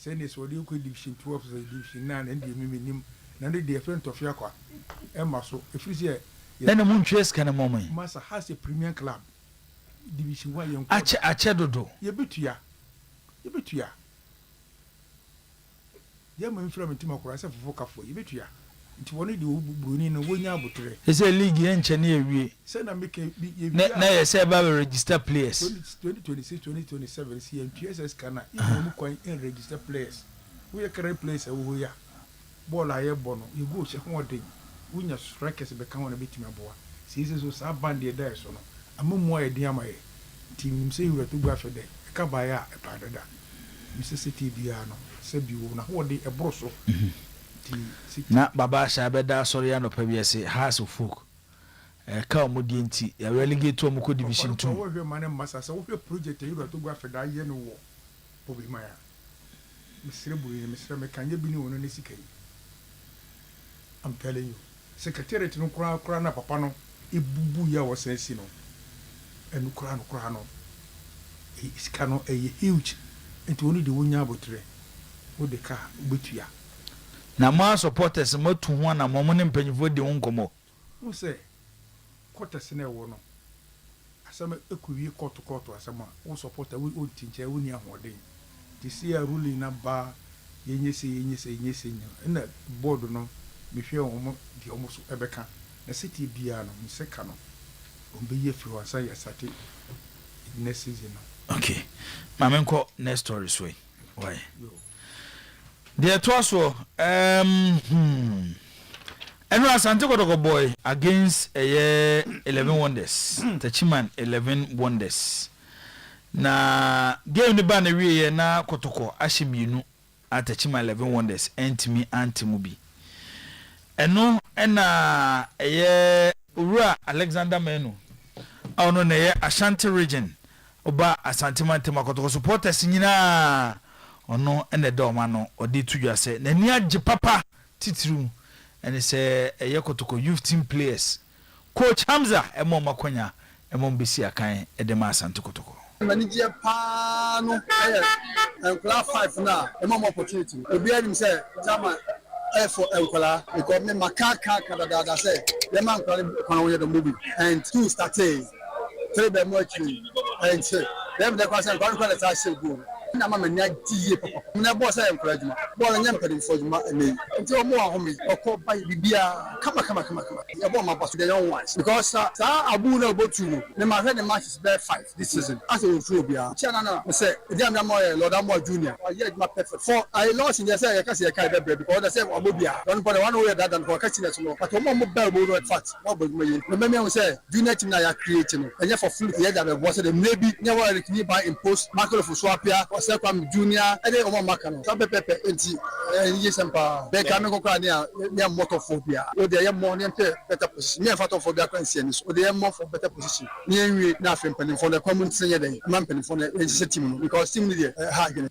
sɛ ne so de ko division 12 sɛ division 9 and the minim na de different of yakwa ɛma so efiri sɛ ɛna mu ntwe sika na mɔmɔ masa has a premium club division 1 yɛn ache dodo yɛbetua yɛma mfira mentima kora sɛ fofo kafo yɛbetua nti wɔne de broni no wonya abotre ɛsɛ league yɛn nkyɛ ne awie sɛ na make na yɛ sɛ ba register players 2026 2027 si MPSS kana mu kwan en register players we current players wo ya ball aye bɔ no you go hye ho den wonya strikers be kan wona betimi aboa si so sa band ye da so no amamu aye den amaye team sɛ yura to gua fɛ de ka ba ya e pa dada Mississippi bia no sɛ biwo na ho de e boro so na baba sha bɛda sɔre ya no pa bi ese House of Folk ka mo di nti ya relegate to mo ko division 2 wo hwe mane masa sɛ wo hwe project yura to gua fɛ da ye no wo problem ya misre buru misre me kanye bi ni wono ne sika yi I'm telling you secretariat no kura na papa no ebubu ya wo sensi no enu kura no sika no huge enti woni de wonya abotre wo de ka betua na ma supporters matu ho na mo ne mpanyifo de ho nkomo wo se quarters na wo no asama ekuwie court asama wo supporter wo tinche wo ni ahoden ti see a ruling na ba yenyese na board no mehwe wo di omo so ebeka na city bia no mseka no ombeye fi wa say asate next season no. Okay mamenko next story so why the twaso enu Asante Kotoko boy against 11 Wonders Tachiman 11 Wonders na game ni ba na wie na Kotoko ahyemienu Tachiman 11 Wonders entimi antimu bi eno na Ura Alexander Menu ono na Ashanti region oba Asante Mantema Kotoko supporters nyina ono ene doma no odi tudwa se na ni agye papa titiru ene se Kotoko youth team players coach Hamza emo makonya emo mbesi akan edema Asante Kotoko manager pa no class 5 na emo opportunity obi anim se chama for Enkola because me makaka kadada say the man can win the movie and 2 started 3 be more and say them the question can let us go na mama nya die papa na boss say encouragement ball nya mpedi for juma eme nti o mo ahomi okọ ba bibia kama ya bo ma boss the young ones because sa abu na obotu no ne ma hwe the matches be 5 this season as o true bia chia na say dia na mo Lord Amo Junior ye ma perfect for I lost in the say ya kasi ya kai be because they say obobia don't put one way that than for catching no but o mo bell bo at fact mo bo me no me say junior team na ya create no enye for fluke ye da be boss the maybe nya wa rekini by impose Michael for swapia Sekam Junior ene omo makano so pepe enti yesempa be ka me kokra ne a motophobia o de ye mo ne better position ne fatophobia kan sie ni so o de ye mo for better position ne enwie na afem panin for the community nye den man panin for the team no because team ni dey ha again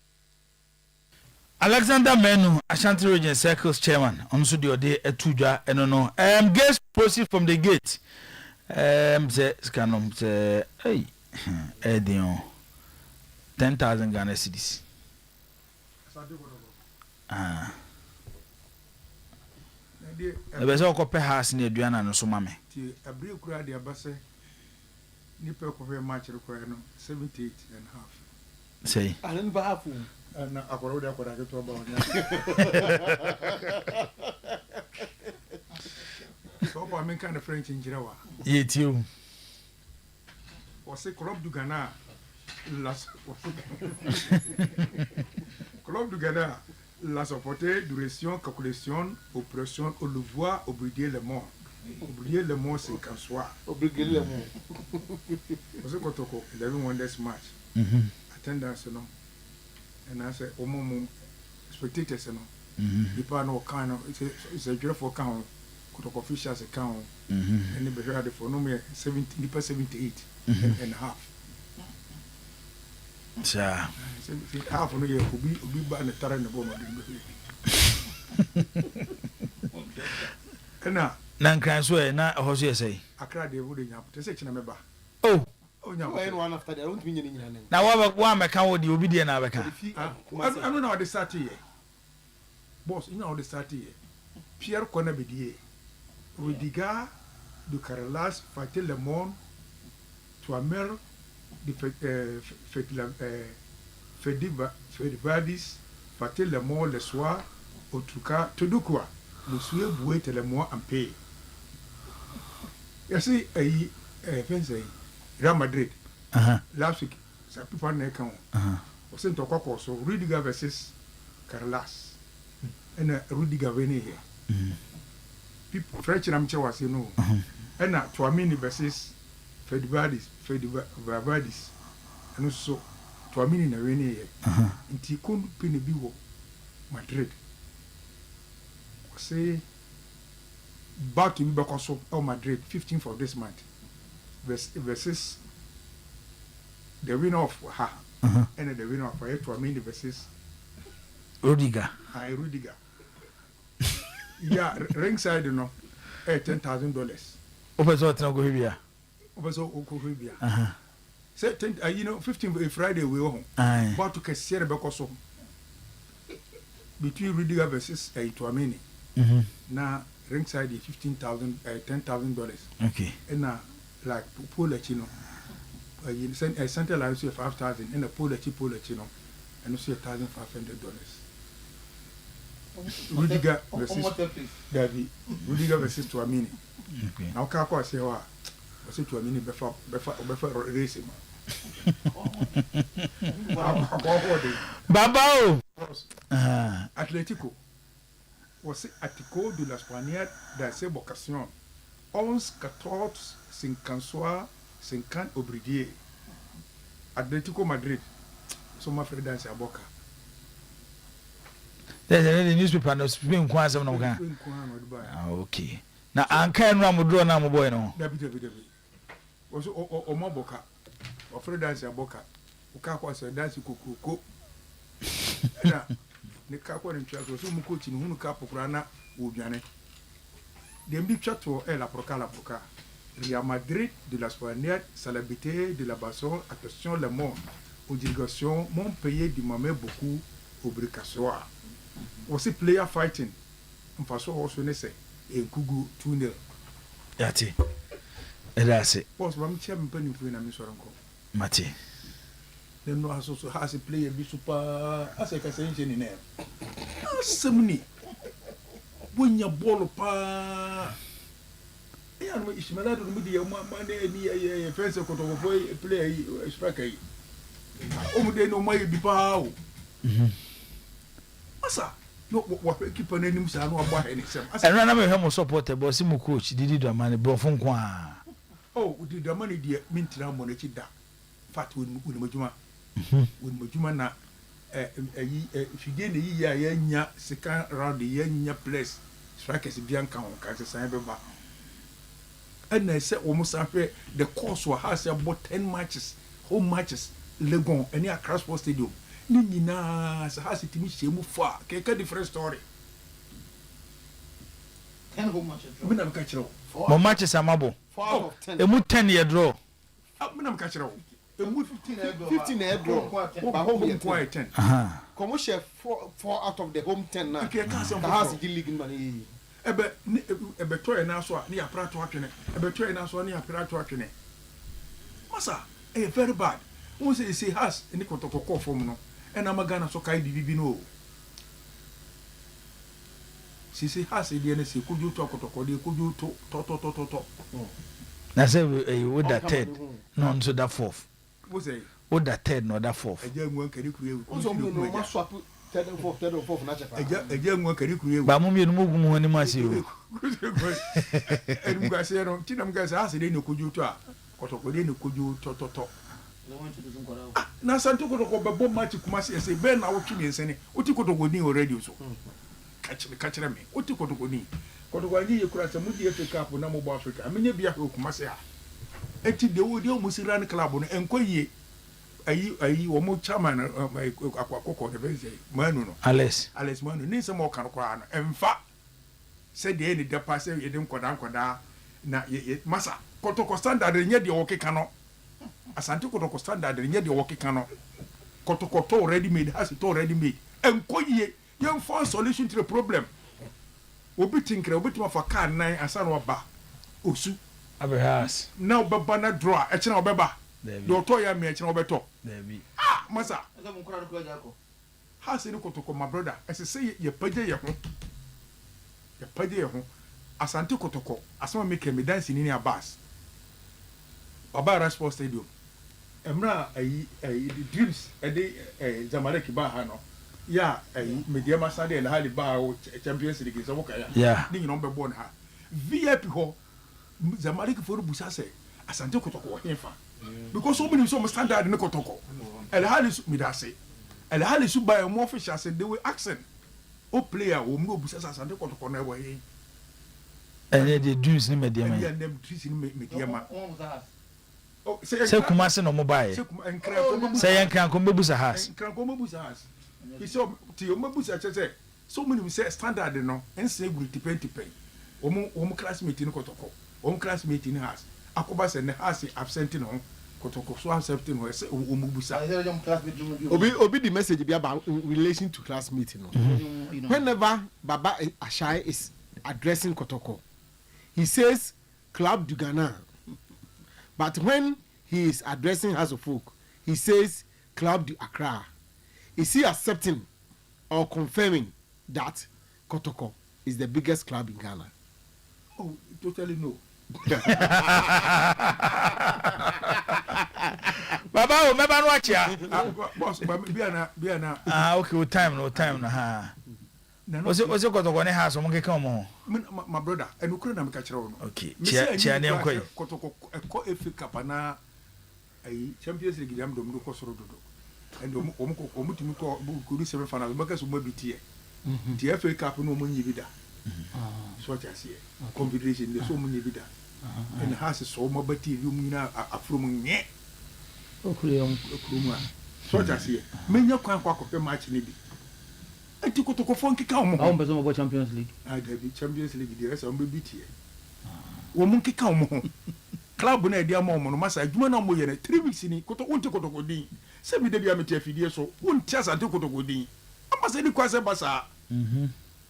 Alexander Menu Ashanti Region Circles chairman onso de ode atudwa eno no guest proceed from the gate say scanom say hey edion 10,000 Ghana cedis. e be se okope house ne aduana no so mame ti abri kura de abase ni pe ko fe match require no 78 and half say anan ba hafu na akoro de akora ke to ba onya so ba men kind of French injirawa ye tiu o se club du Ghana Club du Ghana, la supporter, direction, calculation, opération, on le voit, oublier le monde. Oublier le monde, c'est qu'en soi. Oublier le monde. Parce que quand on a vu un this match, attendance, non. Et là, c'est au moment, spectateur, c'est non. Il pas no quand, c'est dur pour quand, quand on official, c'est quand, et il y a des fois, non, mais 78 and a half. Sa half no ye obi ba ne tara ne bo ma de na nkran so e na ho so ye sei akra de wo de nya te se kina meba oh nya one after the don't mean nyina ne na wa meka wo de obi de na beka anu na o de start here boss ina o de start here Pierre Kona bedie Rudiga du Carlas Fatel Le Monde Toamer de Fedivadis, Fatil le mort le soir, au tout cas, tout de quoi, le souhait boué le mois en paix. Et si, Real Madrid, last week, ça peut pas naître quand on sent encore quoi, so Rudiger versus Carlas, et Rudiger venait here. French Ramche was you know, and Tuamini versus Fedivadis, and also to a minute in a rainy year. Inti kun pin biwo Madrid. Say back to Bibakoso or Madrid, 15th of this month. Versus the winner of her and the winner of her to a minute versus Rudiger. Rudiger. Yeah, ringside, you know, $10,000. Opeso na go hibia. Opeso go hibia. Say 15 Friday we home. But to kesiere bekoso. Between Rudiger versus Tuamini. Na ringside $10,000. Okay. And like Polachino. Central line say 5,000 and a Polachino and also $1,500. Rudiger versus David. Rudiger versus Tuamini. Okay. Now Kako say wa say Tuamini before racing. Babao. Atlético. Was Atlético de la Spaniard dans ses vocations. 11, 14, 50 obridier. Atlético Madrid. So my friend dans Aboka. There's a newspaper no spin kwanza na uga. Okay. Na anka enra modro na moboy no. David. Was o maboka. O friend dans Aboka. Uka kwa so dance kokoko. Na ne ka kwa ntwa so mu coach ni hunu ka pokura na odwane. Dem bi twato la proca. Real Madrid de la Spaniard, célébrité de la basson, attention le monde. Aux dirigations, mon pays du moment beaucoup au bricasoir. Aussi player fighting. En façon on ne sait et Kugu 2-0. Yati. Elase. Boss va me tirer un peu une fois na mi so ranko. Mati. Dem no aso so has player bi super asa ka se nje ni na. Asemni. Bonya ball pa. Ya no Ismaila do mi di ma ne ni fence ko to boy player striker yi. O mu de no mai bi pa o. Asa no wa keeper na nim sa no agba he ni sem. Asa na me hwe mo supporter bo si mo coach Didi Dramani bro fun kwa. Oh, Didi Dramani di mintra mo na chi da. Fat won majuma. Won majuma na fidie na yi ya nya second round ya nya place strikers bian kan on ka se san be ba. And I said almost after the course has about 10 matches, home matches, Legon, and near Crossport Stadium. Nina has it to me, far, a different story. 10 home matches. I'm not catching all. Matches are mabo. 4 out of 10. A mood 10-year draw. I'm not catching all. A mood 15 air draw. Home quiet 10. Commercial 4 out of the home 10 now. Okay, the house league money. ebe toy na so a ne apra to atwene ebe toy na so ne apra to atwene masa very bad who say has any kotokoko form no and amagana so kai bibi no say has e dey say kuju to kotoko dey kuju to na say with that third no so that fourth who say with that third no that fourth eja nwan kari kuru o so no ma swap third and fourth na chefa eja nwan kari kuru ba mu mienu mugu mu ni ma se o enu ga say no tinam ga say has dey no kuju to a kotoko dey no kuju to na santo kotoko bebo match kuma say be na wo twimi nsene oti kotoko ni already so kachire me oti kotoko ni kotoko ani ye kura se mu di Africa Cup na mo bo Africa amenye bia kuma say a enti de wo musiran club no enkoyie ayi wo mo chairman akoko de be say manu no Alex manu ni se mo kan ko ano emfa se de ni de pass ye de nkoda na masa kotoko standard nye de wo keka no asante kotoko standard nye de wo keka no kotoko to already made has it already made enkoyie yem for solution to the problem obi tinkre obi tuma for car 9 asa no ba osu Abrahas now baba na draw e kina obeba do to ya me e kina obeto masa has ni kotoko my brother ese say ye page ye ho asante kotoko asama make me dance ni abas baba Rasport Stadium emra the dreams the Zamalek ba ha no ya media masade na hali ba Champions League so boka ya ni no be born ha VIP ho Zamalek for busa say asante kotoko hefa because so many so standard ne kotoko el hali mi da say el hali su ba mo official say they will accent o player wo mo busa asante kotoko na wo he the dreams ni media man and them dreams ni media man say kuma se no mobile say yan kan busa has he so ti o busa say so many say standard no en say group depend o classmate ni kotoko o classmate ni has akoba se ne has absent no kotoko so absent no say o busa obi the message be about in relation to classmate no whenever Baba Ashai is addressing kotoko he says Club du Ghana. But when he is addressing House of Folk, he says Club du Accra. Is he accepting or confirming that Kotoko is the biggest club in Ghana? Oh, totally no. Baba, o me ba no achia. Boss, biana. Okay, no time na ha. Was it Kotoko ne house o mo keka mo? My brother, and ukuru na meka kire wo no. Okay. Chia ne enkoy. Kotoko eko FA Cup na Champions League jam do ko soro dodo. And omu timi ko kuru semi final meka so mo bitie. Ti FA Cup no mo nyi bida. So what you see. Confederation de so mo nyi bida. And has so mo bati wi mu na afro mu nye. Okuru mu a. So what you see. Menya kwan kwa ko match ni bi. Ati Kotoko fonki ka omo. How person about Champions League? The Champions League the rest am be beat here. Wo mun kika omo. Club na dia ma omo no masa adwuma na omo ye na 3 weeks ni Kotoko din. Se bi de bia meti afidie so, won tia sa Kotoko din. Amasa ni kwase basa.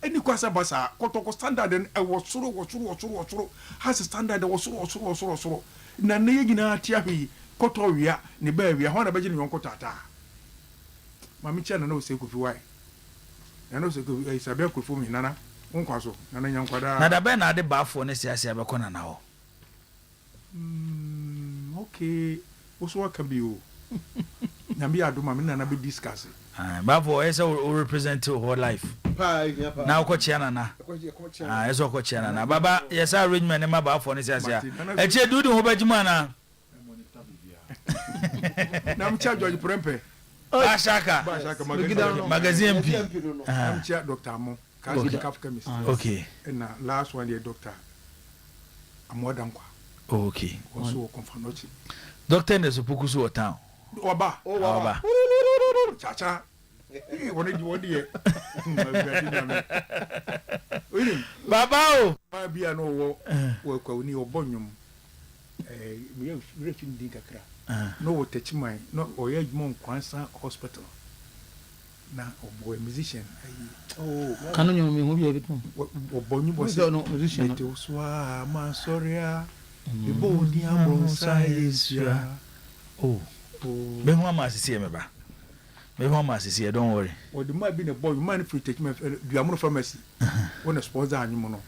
Eni kwase basa Kotoko standard e wo soro. Has standard wo soro. Na ne ye gina tia hwi Koto wia ne ba wia ho na beje ne yonko tata. Mami chia na no se kofi wai. And also Isabel could form in Nana, Unquaso, Nana Yanquada. Nada Ben are the baffo, Nessia Bacona now. Okay, also what can be you? Nambia do Mamina and I be discussing. Bavo is all represent to her life. Now, Cochiana, as a Cochiana. Baba, yes, I read my name about for Nessia. And she do the Hobajumana. Nam charge of Prempe. Bashaka magazine P. I'm chair Dr. Amo, chemist. Okay. And last one year doctor. Amodankwa. Okay. Also confirmation. Doctor in the Supukusu town. Oba. Chacha. What did you want here? Babao. Be an old work on your bonum. We have written Digakra. No touch mine, no Oyerepa Hospital. na boy musician kanu nyo me hu bi ebitum obonyu boss no musician te uswa ma sorry ebo ni abron size ya me hu ama asisi me ba me hu ama asisi don't worry o the man be the boy man free take me duamono pharmacy wona sponsor anyum no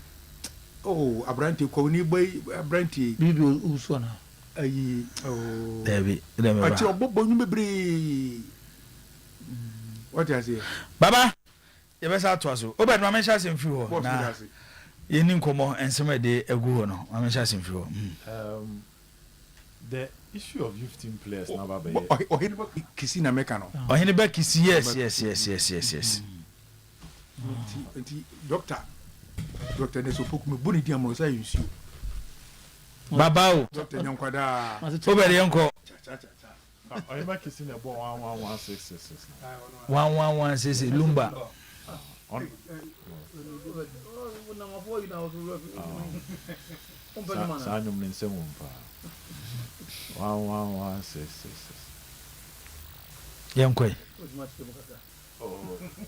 abranti ko ni boy abranti bibi uso na ayi David me ba ati obonyu bebre what you say baba ye be sa to aso obe no amenhya sem fi ho na ye ni nkomo ensem de egu ho no amenhya sem fi ho the issue of youth team players na baba ohini ba kisi na meka no ohini ba kisi yes nti doctor Neso Poku me boni dia mo sa yinsu baba o doctor nyankwada obe de yanko Oyeba kisi na bo 11166 11166 lumba sa anyum ne nsem mpa 11166 yanko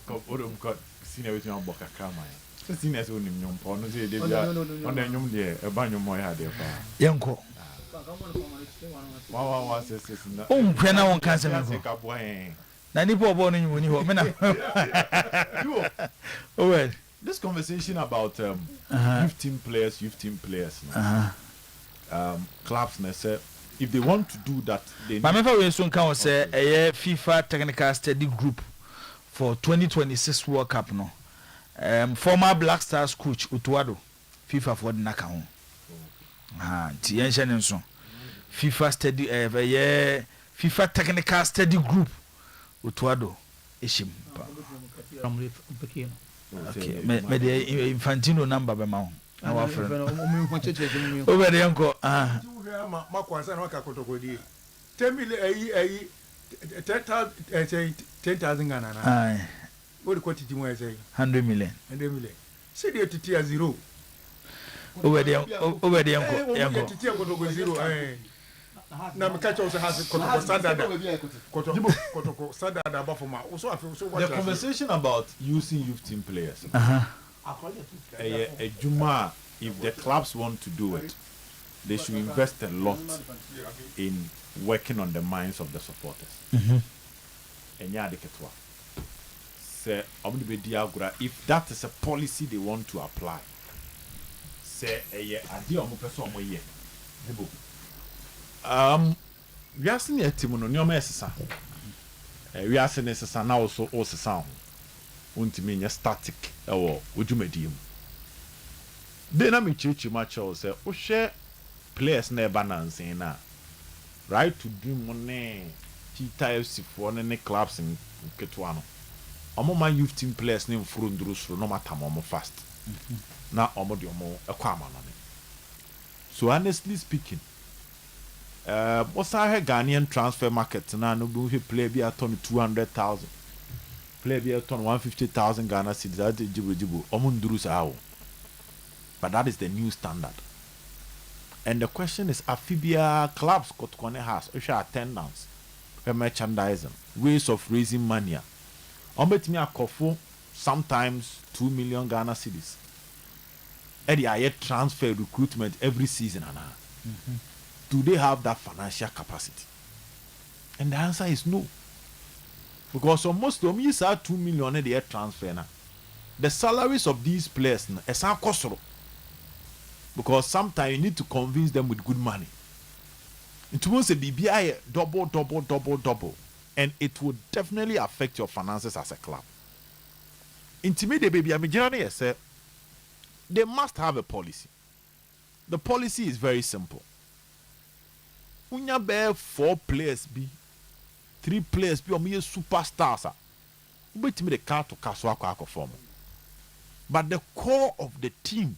ko orum ko sine wetin on boka kama so sine so nim nyom pa no se de bia on na nyom de e ba nyom mo ya de pa yanko 11166 na hwe na won kan se me ka bo hen na ni po bo no nyum ni ho me na well this conversation about youth team players clubs na say if they want to do that they ma me fa we so kan o say FIFA technical study group for 2026 World Cup no former Black Stars coach Utuado FIFA for the naka ho ti yen hye ne so FIFA study FIFA technical study group Utuado eshim okay me the Infantino number be ma ho na wa friend over the yanko ma kwanza na waka kotokodi 10 million 10,000 Ghana na what ko titi mo say 100 million say the titi a zero over the yanko titi a kotoko zero na me catch us has kotoko standard kotoko standard above for ma so the conversation about using youth team players Juma, if the clubs want to do it, they should invest a lot in working on the minds of the supporters. Say, if that is a policy they want to apply, say, we are seeing a team on your message. We are seeing a now also sound. Untimi static ewo wodwumadiam de na me chichi match o say o share players na balance na right to dream money Chita FC for ne clubs in ketwa no omo man youth team players ne mfuru nduru suru no matter mo fast na omo de omo ekwa amano ne so honestly speaking what's our Ghanaian transfer market na no be play be at 200,000 play be at 150,000 Ghana cedis at jibu omunduru sao. But that is the new standard. And the question is, Amphibia clubs got corner has attendance, merchandising, ways of raising money. Me a kofo sometimes 2 million Ghana cedis. And I yet transfer recruitment every season. Do they have that financial capacity? And the answer is no. Because almost of them use 2 million a year transfer now. The salaries of these players is a cost. Because sometimes you need to convince them with good money. It won't say BBI double, and it will definitely affect your finances as a club. Intimidate baby, I mean, say they must have a policy. The policy is very simple. When you bear 4 players be 3 players be on superstars. Wait me the car to Kaswaka form. But the core of the team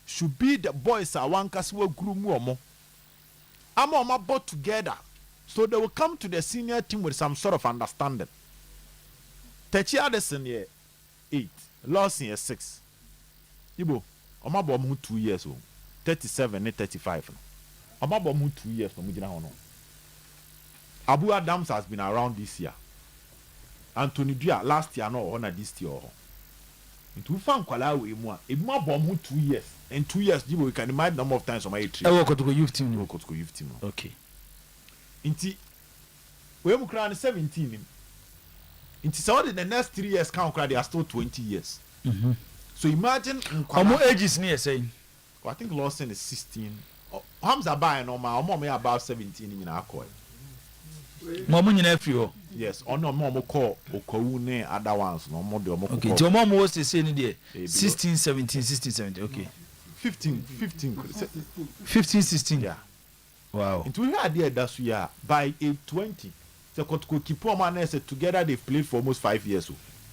should be the boys are one Kaswa group more. I'm both together. So they will come to the senior team with some sort of understanding. Techi Addison year 8, Lawson year 6. Ibo, I'm about 2 years old. 37 and 35. I'm about 2 years from Mujina. Abu Adams has been around this year. Anthony Dua last year no or this year. Into fan kwala we mu a e mu abom 2 years. In 2 years, you can imagine number of times on my trip. I work to go youth team. Work to go youth team. Okay. Inti we mu crown 17. Inti so the next 3 years count they are still 20 years. So imagine how many ages near saying? I think Lawson is 16. Hamza by normal, mom about 17 in our coin. Mom in every yes, or no more call Okoune other ones, no more. Okay, your mom was the same there 16, 17, 16, 17. Okay. 15, 16. Yeah. Wow. Into we had there that's year by age 20. So Kotko Kipo man said together they've played for almost 5 years.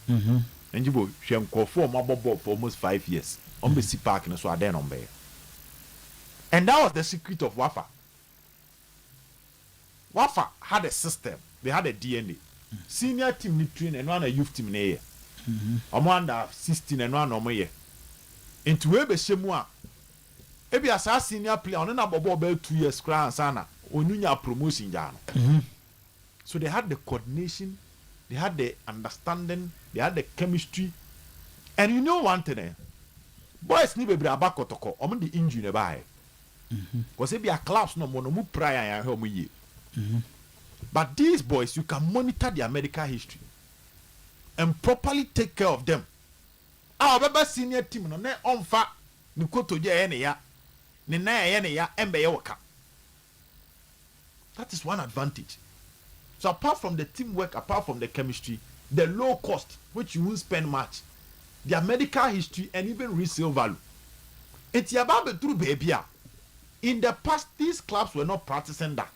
And you go shem call for almost 5 years. On the sea park and so are then on there. And that was the secret of Wafa. Wafa had a system. They had a DNA. Senior team need train and one a youth team in a year. Under 16 and one on year. Into Webe Shemua. Ebi as a senior player on a ball 2 years crown sana. Onunya promotion jano. So they had the coordination, they had the understanding, they had the chemistry. And you know one thing, boys need to be about kotoko. I'm the injury nearby. Because if you are clubs no more, no more prior and home ye. But these boys, you can monitor their medical history and properly take care of them. Our baba senior team no na onfa ni koto je ene ya ni na ene ya embe ye waka. That is one advantage. So apart from the teamwork, apart from the chemistry, the low cost which you won't spend much, their medical history and even resale value. It's about the true baby. In the past, these clubs were not practicing that.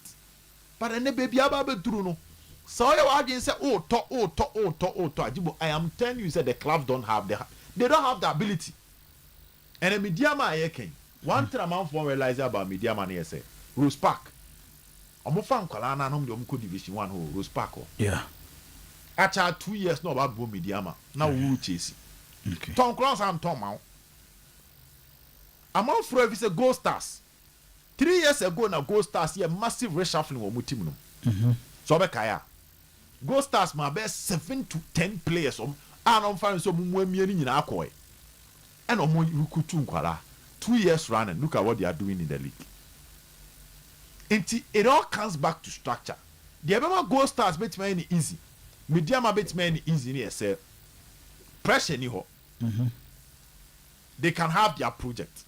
But then the baby about the true no. So you are say, I am telling you, said the clubs don't have they don't have the ability. And the media man came. One thing I'm for realize about media man here say, Rose Park. I'm fan Kalana no the Division 1 who Rose Park. Yeah. After 2 years no about media man. Now who chase. Okay. Tom Cross and Tom Mount. I'm on for if it's a Gold Stars. 3 years ago now Gold Stars here massive reshuffling of team no. So Bekaya. Gold Stars my best 7 to 10 players and I'm finding some more meaning in Akoi. And on Rukutu Nkwala. 2 years running. Look at what they are doing in the league. It all comes back to structure. The Abema Gold Stars bet me easy. Mediama bet me easy near say pressure ni ho. They can have their project.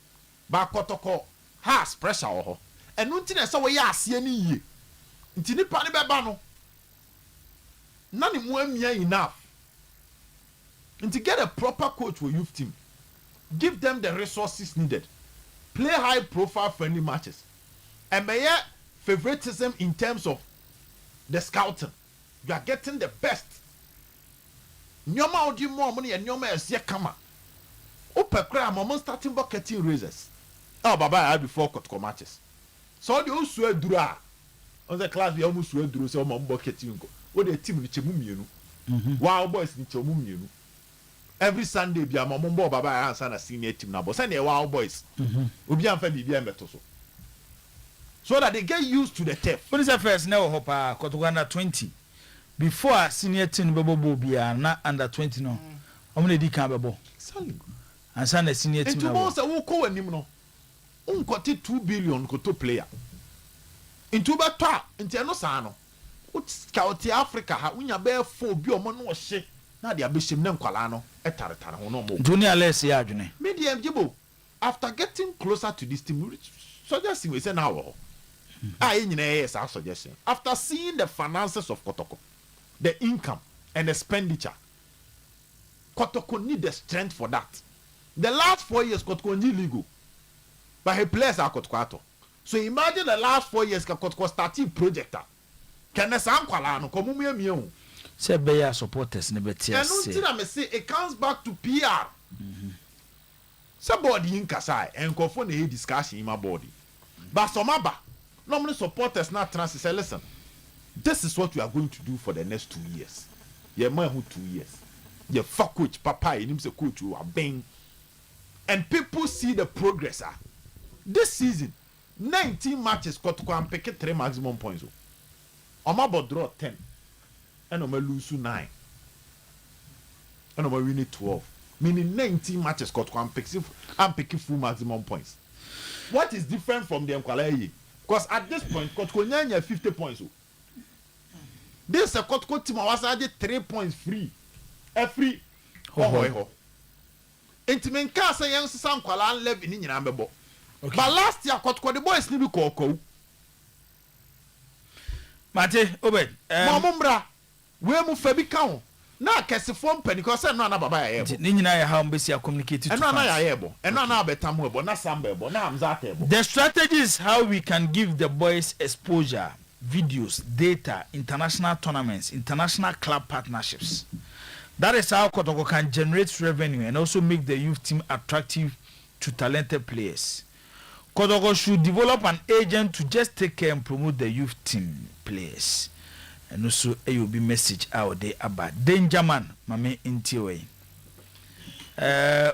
But Kotoko has pressure ho. And nunti say we asie ni ye. Nti nipa ni beba no. Na ni mu amia enough. And to get a proper coach for youth team, give them the resources needed, play high profile friendly matches, and may favoritism in terms of the scouting. You are getting the best. Nyoma odi more money and nyoma is kama. Ope kra mama starting bucketing raisers. Oh baba I had before Kotoko matches. So the osu edura on the class we almost eduru say mama bucketing go. What the team ni chemu mienu. Wow boys ni chemu mienu. Every Sunday be a mama baba answer na senior team na boss and the wow boys. Obi am fa bibia meto so. So that they get used to the turf. What is the first now hopa Kotoko under 20? Before senior team bebo bia na under 20 no. Omo di kan bebo. Selling. And san the senior team. And tomorrow say wo ko anim no. Unkoti 2 billion ko to player. Into beto into no sa no. What scout Africa ha unya be 4 bi omo no hye. Na dia be hyem na nkwala no etaretare ho no mo. Junior less ya adwene. Medium jibo. After getting closer to this team, suggesting we say now. Yes, our suggestion. After seeing the finances of Kotoko, the income and expenditure, Kotoko need the strength for that. The last 4 years, Kotoko need legal, but he plays our Kotoko. So imagine the last 4 years, Kotoko starting projector. Can the Sam Kwalano come me? Say beya supporters never tears. And until I say it comes back to PR. Somebody in Kasai and confirm the discussion in my body. But some other normally supporters not trans say listen, this is what we are going to do for the next 2 years. Yeah, man who 2 years. Yeah, fuck coach, papa, and him say coach you are bang. And people see the progress. This season, 19 matches Kotoko and pick 3 maximum points. Omabo draw 10. And Ome lose 9. and we win 12. Meaning 19 matches I'm picking full maximum points. What is different from the Mkwalaye? Because at this point, Kotoko Nyanya 50 points. This is a Kotoko team was added 3 points free. Every ho. Intimenka say young Sam Kwala live in Inambo. But last year, Kotoko the boys need to call. Mate, Obed, Mamumbra, where mu Fabi count? Na kese form penny because no na baba ya yebo. Ni nyina ya how mbesi communicate to fans. Na ya yebo. Eno na betamu ebo na sambebo na amzate ebo. The strategy is how we can give the boys exposure, videos, data, international tournaments, international club partnerships. That is how Kotoko can generate revenue and also make the youth team attractive to talented players. Kotoko should develop an agent to just take care and promote the youth team players. And also a will be message out there about danger man mame intiwe.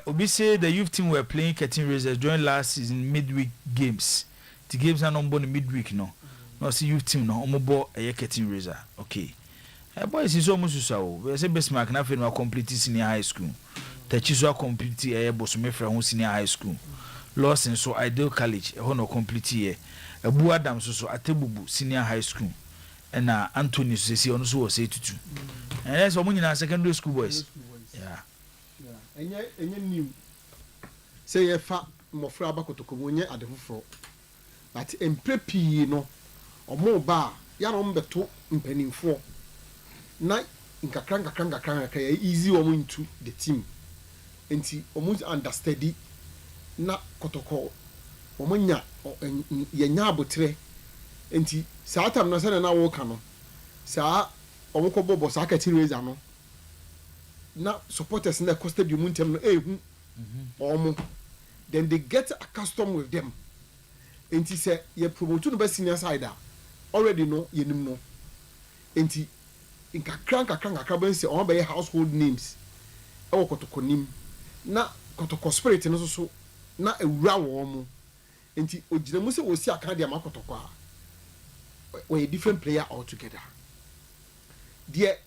Obi say the youth team were playing curtain raisers during last season midweek games. The games are not born midweek no. No see youth team no omobo a curtain raiser. Okay. Boys is almost so. We say best mark na fit no complete senior high school. Techizo complete a bosomefra ho senior high school. Lawson so Ideal College e ho no complete here. Abu Adam so Atebubu senior high school. And Anthony says on so say to and that's all secondary school boys. Yeah. And you new say a fat mofra bakoto monye at the fro. But in preppy no or more bar, yarom beto impenning for night in kakranka easy or into the team. And see almost understudy na kotoko omonya yenya botre enti saa tam no se na wo no saa omokobo bo saa kati raise no na supporters na cost stadium ntem no ehu omo then they get accustomed with them enti se ye promote no be senior side already no yenim no enti inka kranka ben se on be household names e wo kotoko nim na kotoko spirit no so na ewura wo mo enti oginamu se wo si aka dia makotoko a we're a different player altogether. Dear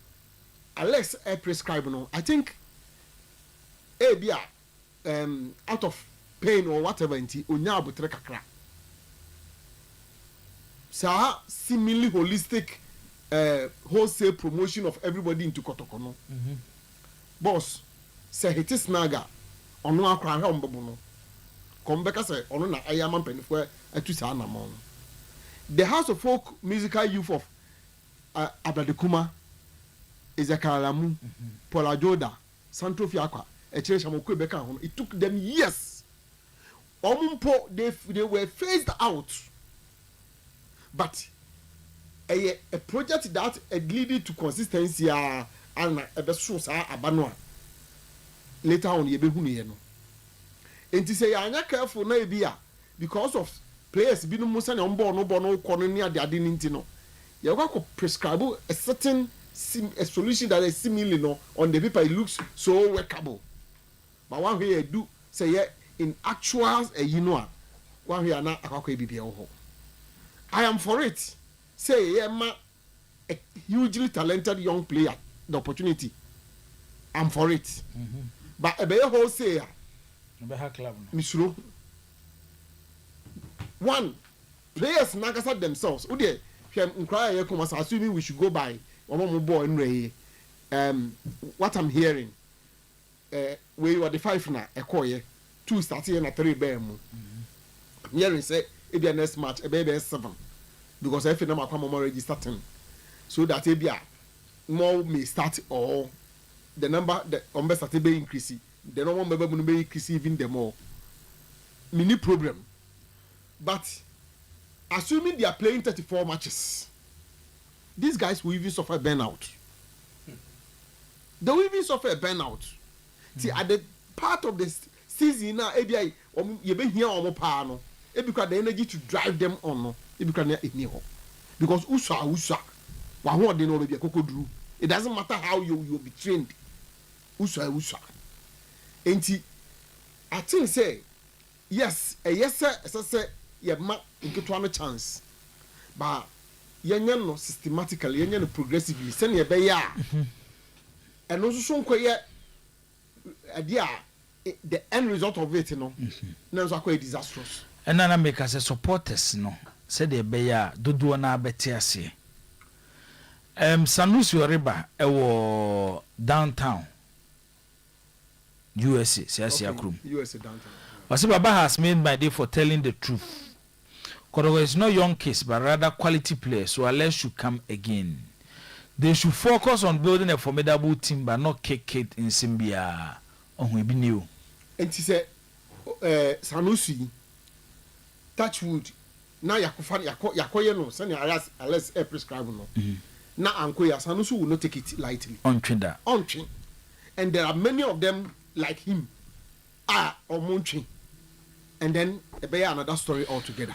Alex prescribe no, I think out of pain or whatever inti onya abutre kakra. Sa seemingly holistic wholesale promotion of everybody into Kotoko no. Boss say it is naga ono akra ha ombobo no. Kombeka say ono na ayama penifo atu sa na mo. The House of Folk Musical Youth of Abadekuma, Ezekalamu, Paula Joda, Santo Fiakwa, Echereshamokwe Beka. It took them years. Omumpo, they were phased out. But a project that leading to consistency and a best source abanoa. Later on, Yebehuni. And to say, I'm not careful, no, because of players binu musa na no kono ni ade ninti no you go prescribe a certain a solution that is similar no on the paper it looks so workable but one way do say in actual one way na akako bibia ho I am for it say ma a hugely talented young player the opportunity I'm for it but e be ho say be ha club misro one, players nagasa themselves. Ude, assuming we should go by what I'm hearing. We were the 5 na ekoye, 2 starting and 3 bemu. I'm hearing say it be a next match, a baby 7. Because if you already starting. So that more may start or the number the number started be increasing. The number will be increasing even the more. Mini problem. But assuming they are playing 34 matches, these guys will even suffer burnout. They will even suffer a burnout. See, at the part of the season now, you been here on no, because the energy to drive them on no, because usa, what they know be a cocoa. It doesn't matter how you will be trained. Usa. And I think say yes, sir. You get one chance, but you no systematically, you progressively. Send your bay, and also some idea the end result of it no na so quite disastrous and na make us supporters no said the beya dodo na beti ase Sanusi Oyerepa ewo downtown USA siasia krum USA downtown Wasi Baba has made my day for telling the truth. Kodogo is not young kids, but rather quality players, so unless should come again. They should focus on building a formidable team, but not kick it in Simbia. On we be new. And he said, Sanusi, Touchwood, now Yakoye no, send unless a prescribe no. Now Ankoya Sanusi will not take it lightly. On Trinda. And there are many of them like him. Or Munchi. And then be another story altogether.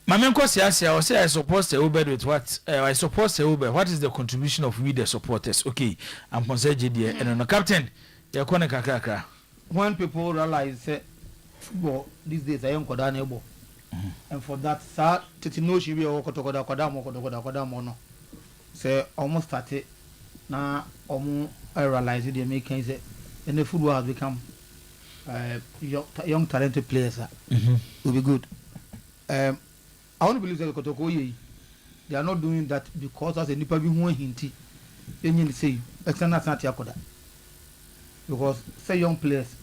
Mame Nkosi Asia, I say I support the Uber with what? I support the Uber. What is the contribution of we the supporters? Okay, I'm Ponce JD and no captain. You kone kakaka. When people realize football these days I am kodanebo. And for that sir titi no shi bi o kotokoda mo no. Say almost started na omu realize they make say and the football has become young talented players will be good. I want to believe that Kotoko they are not doing that because as a nipa bi hu hinti enyi say external santi akoda because say young players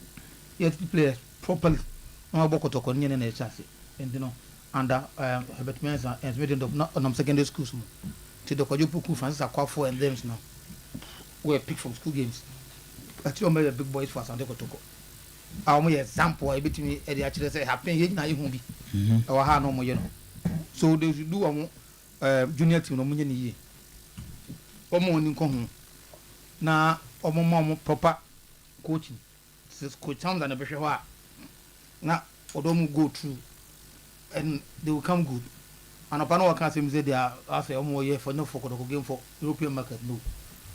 yet players properly no about Kotoko nyi na chance and you know under Herbert Mensah and meeting of secondary schools to the Eugene Adu Poku Francis Akwafo and them now were picked from school games but you made the big boys for Sunday Kotoko our example I bet me the actually say happen here na you be our ha no mo you know so they should do junior team no mo ni ye omo ni nko hu na omo proper coaching coach sounds and be hwe na odomu go through and they will come good and upon what can say they are after omo year for no for game for European market no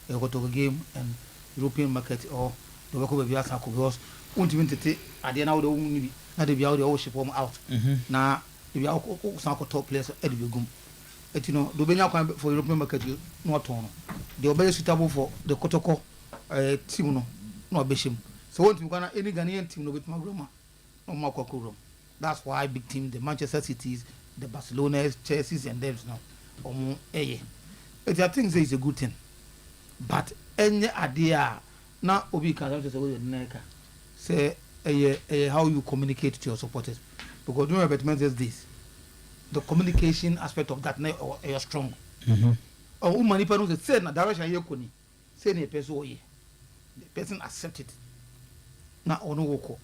they go to game and European market or the work of Biasa because untimi tete ade na wo de wo ni bi na de bia wo de wo ship out na de bia wo san ko top players e de begum etino do benya kwan for European market no ton no de obey suitable for the Kotoko team no no obeshim so untimi kwana any Ghanaian team no betima groma no makwa. That's why big team the Manchester Cities, the Barcelonas, Chelseas and them now I think it's a good thing but any idea now obi can just say how you communicate to your supporters because do remember this the communication aspect of that are strong or many people say na direction here koni say na person oye the person accept it na ono woko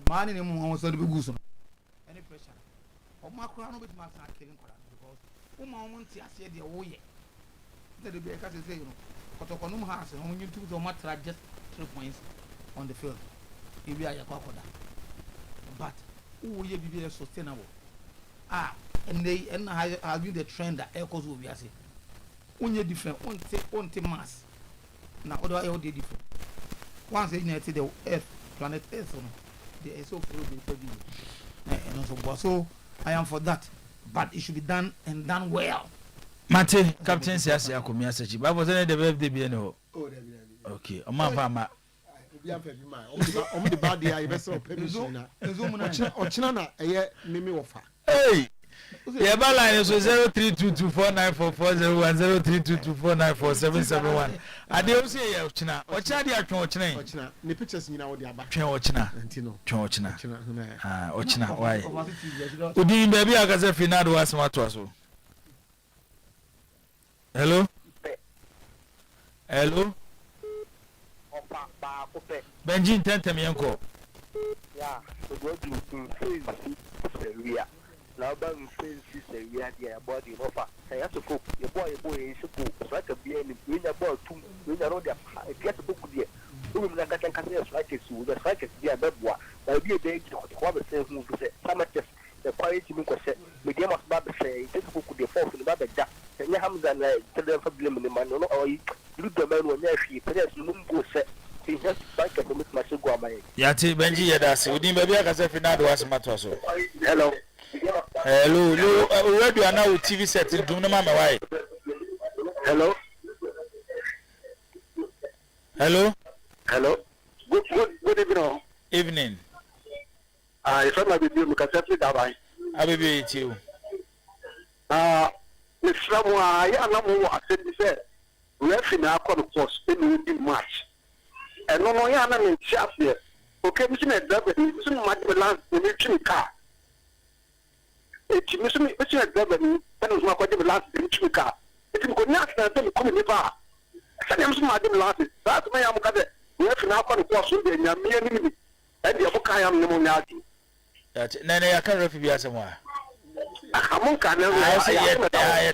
man ni mo so de be guso any pressure o makro no bit ma sa killing kola because o ma won ti ase de wo ye de be ka say you know Kotoko no has on you to matter just 3 points on the field if you are yakoda but who ye be sustainable and they has been the trend that echoes will be as only different on mass now other they different once they the earth planet earth they are so and so I am for that but it should be done and done well. Mate, Captain says, I come here, but was any the birthday be no? Okay, a man, Mama. The bad day, I vessel permission. Or China, a year, Mimi offer. Hey, yeah, but line is 0322494401, 0322494771. I don't say China, or China, or China, the pictures in our dear back, China, or China, why? Udin baby, I got a finado as much as well. Hello? Hello? Benjin tente mi yanko. Yeah, so go to Syria. Now ba fancy Syria dia body offer. Say you to cook. Your boy is to cook. So I can be any win your ball too. Win your road get to cook there. We na ka can strike it so the strike is there beboa. Na be dey to what say who say. Some just the quality me ko say. Me dey must ba say take cook the force the ba ja. Say Hamza na tell them problem ni man no or you the man when you see press no go say. Yati Benji Yadasi, Udin baby, I can say Finado was Matoso. Hello. Hello, you are now with TV set in Dunama. Why? Hello. Hello. Good evening. Evening. If I'm a baby, we can settle that. I will be with you. If someone I am not more said this, we have in our course in March. And no more, I am in Chef here. Okay, Mr. Edward, Mr. Madeleine, the military car. It's Mr. Edward, and was not quite the last military car. If you could not stand them coming in bar. I am Madeleine last. That's my am got it. We have in our course with the enemy. And the book I am pneumonia. That Nene, I can't refuse somewhere. I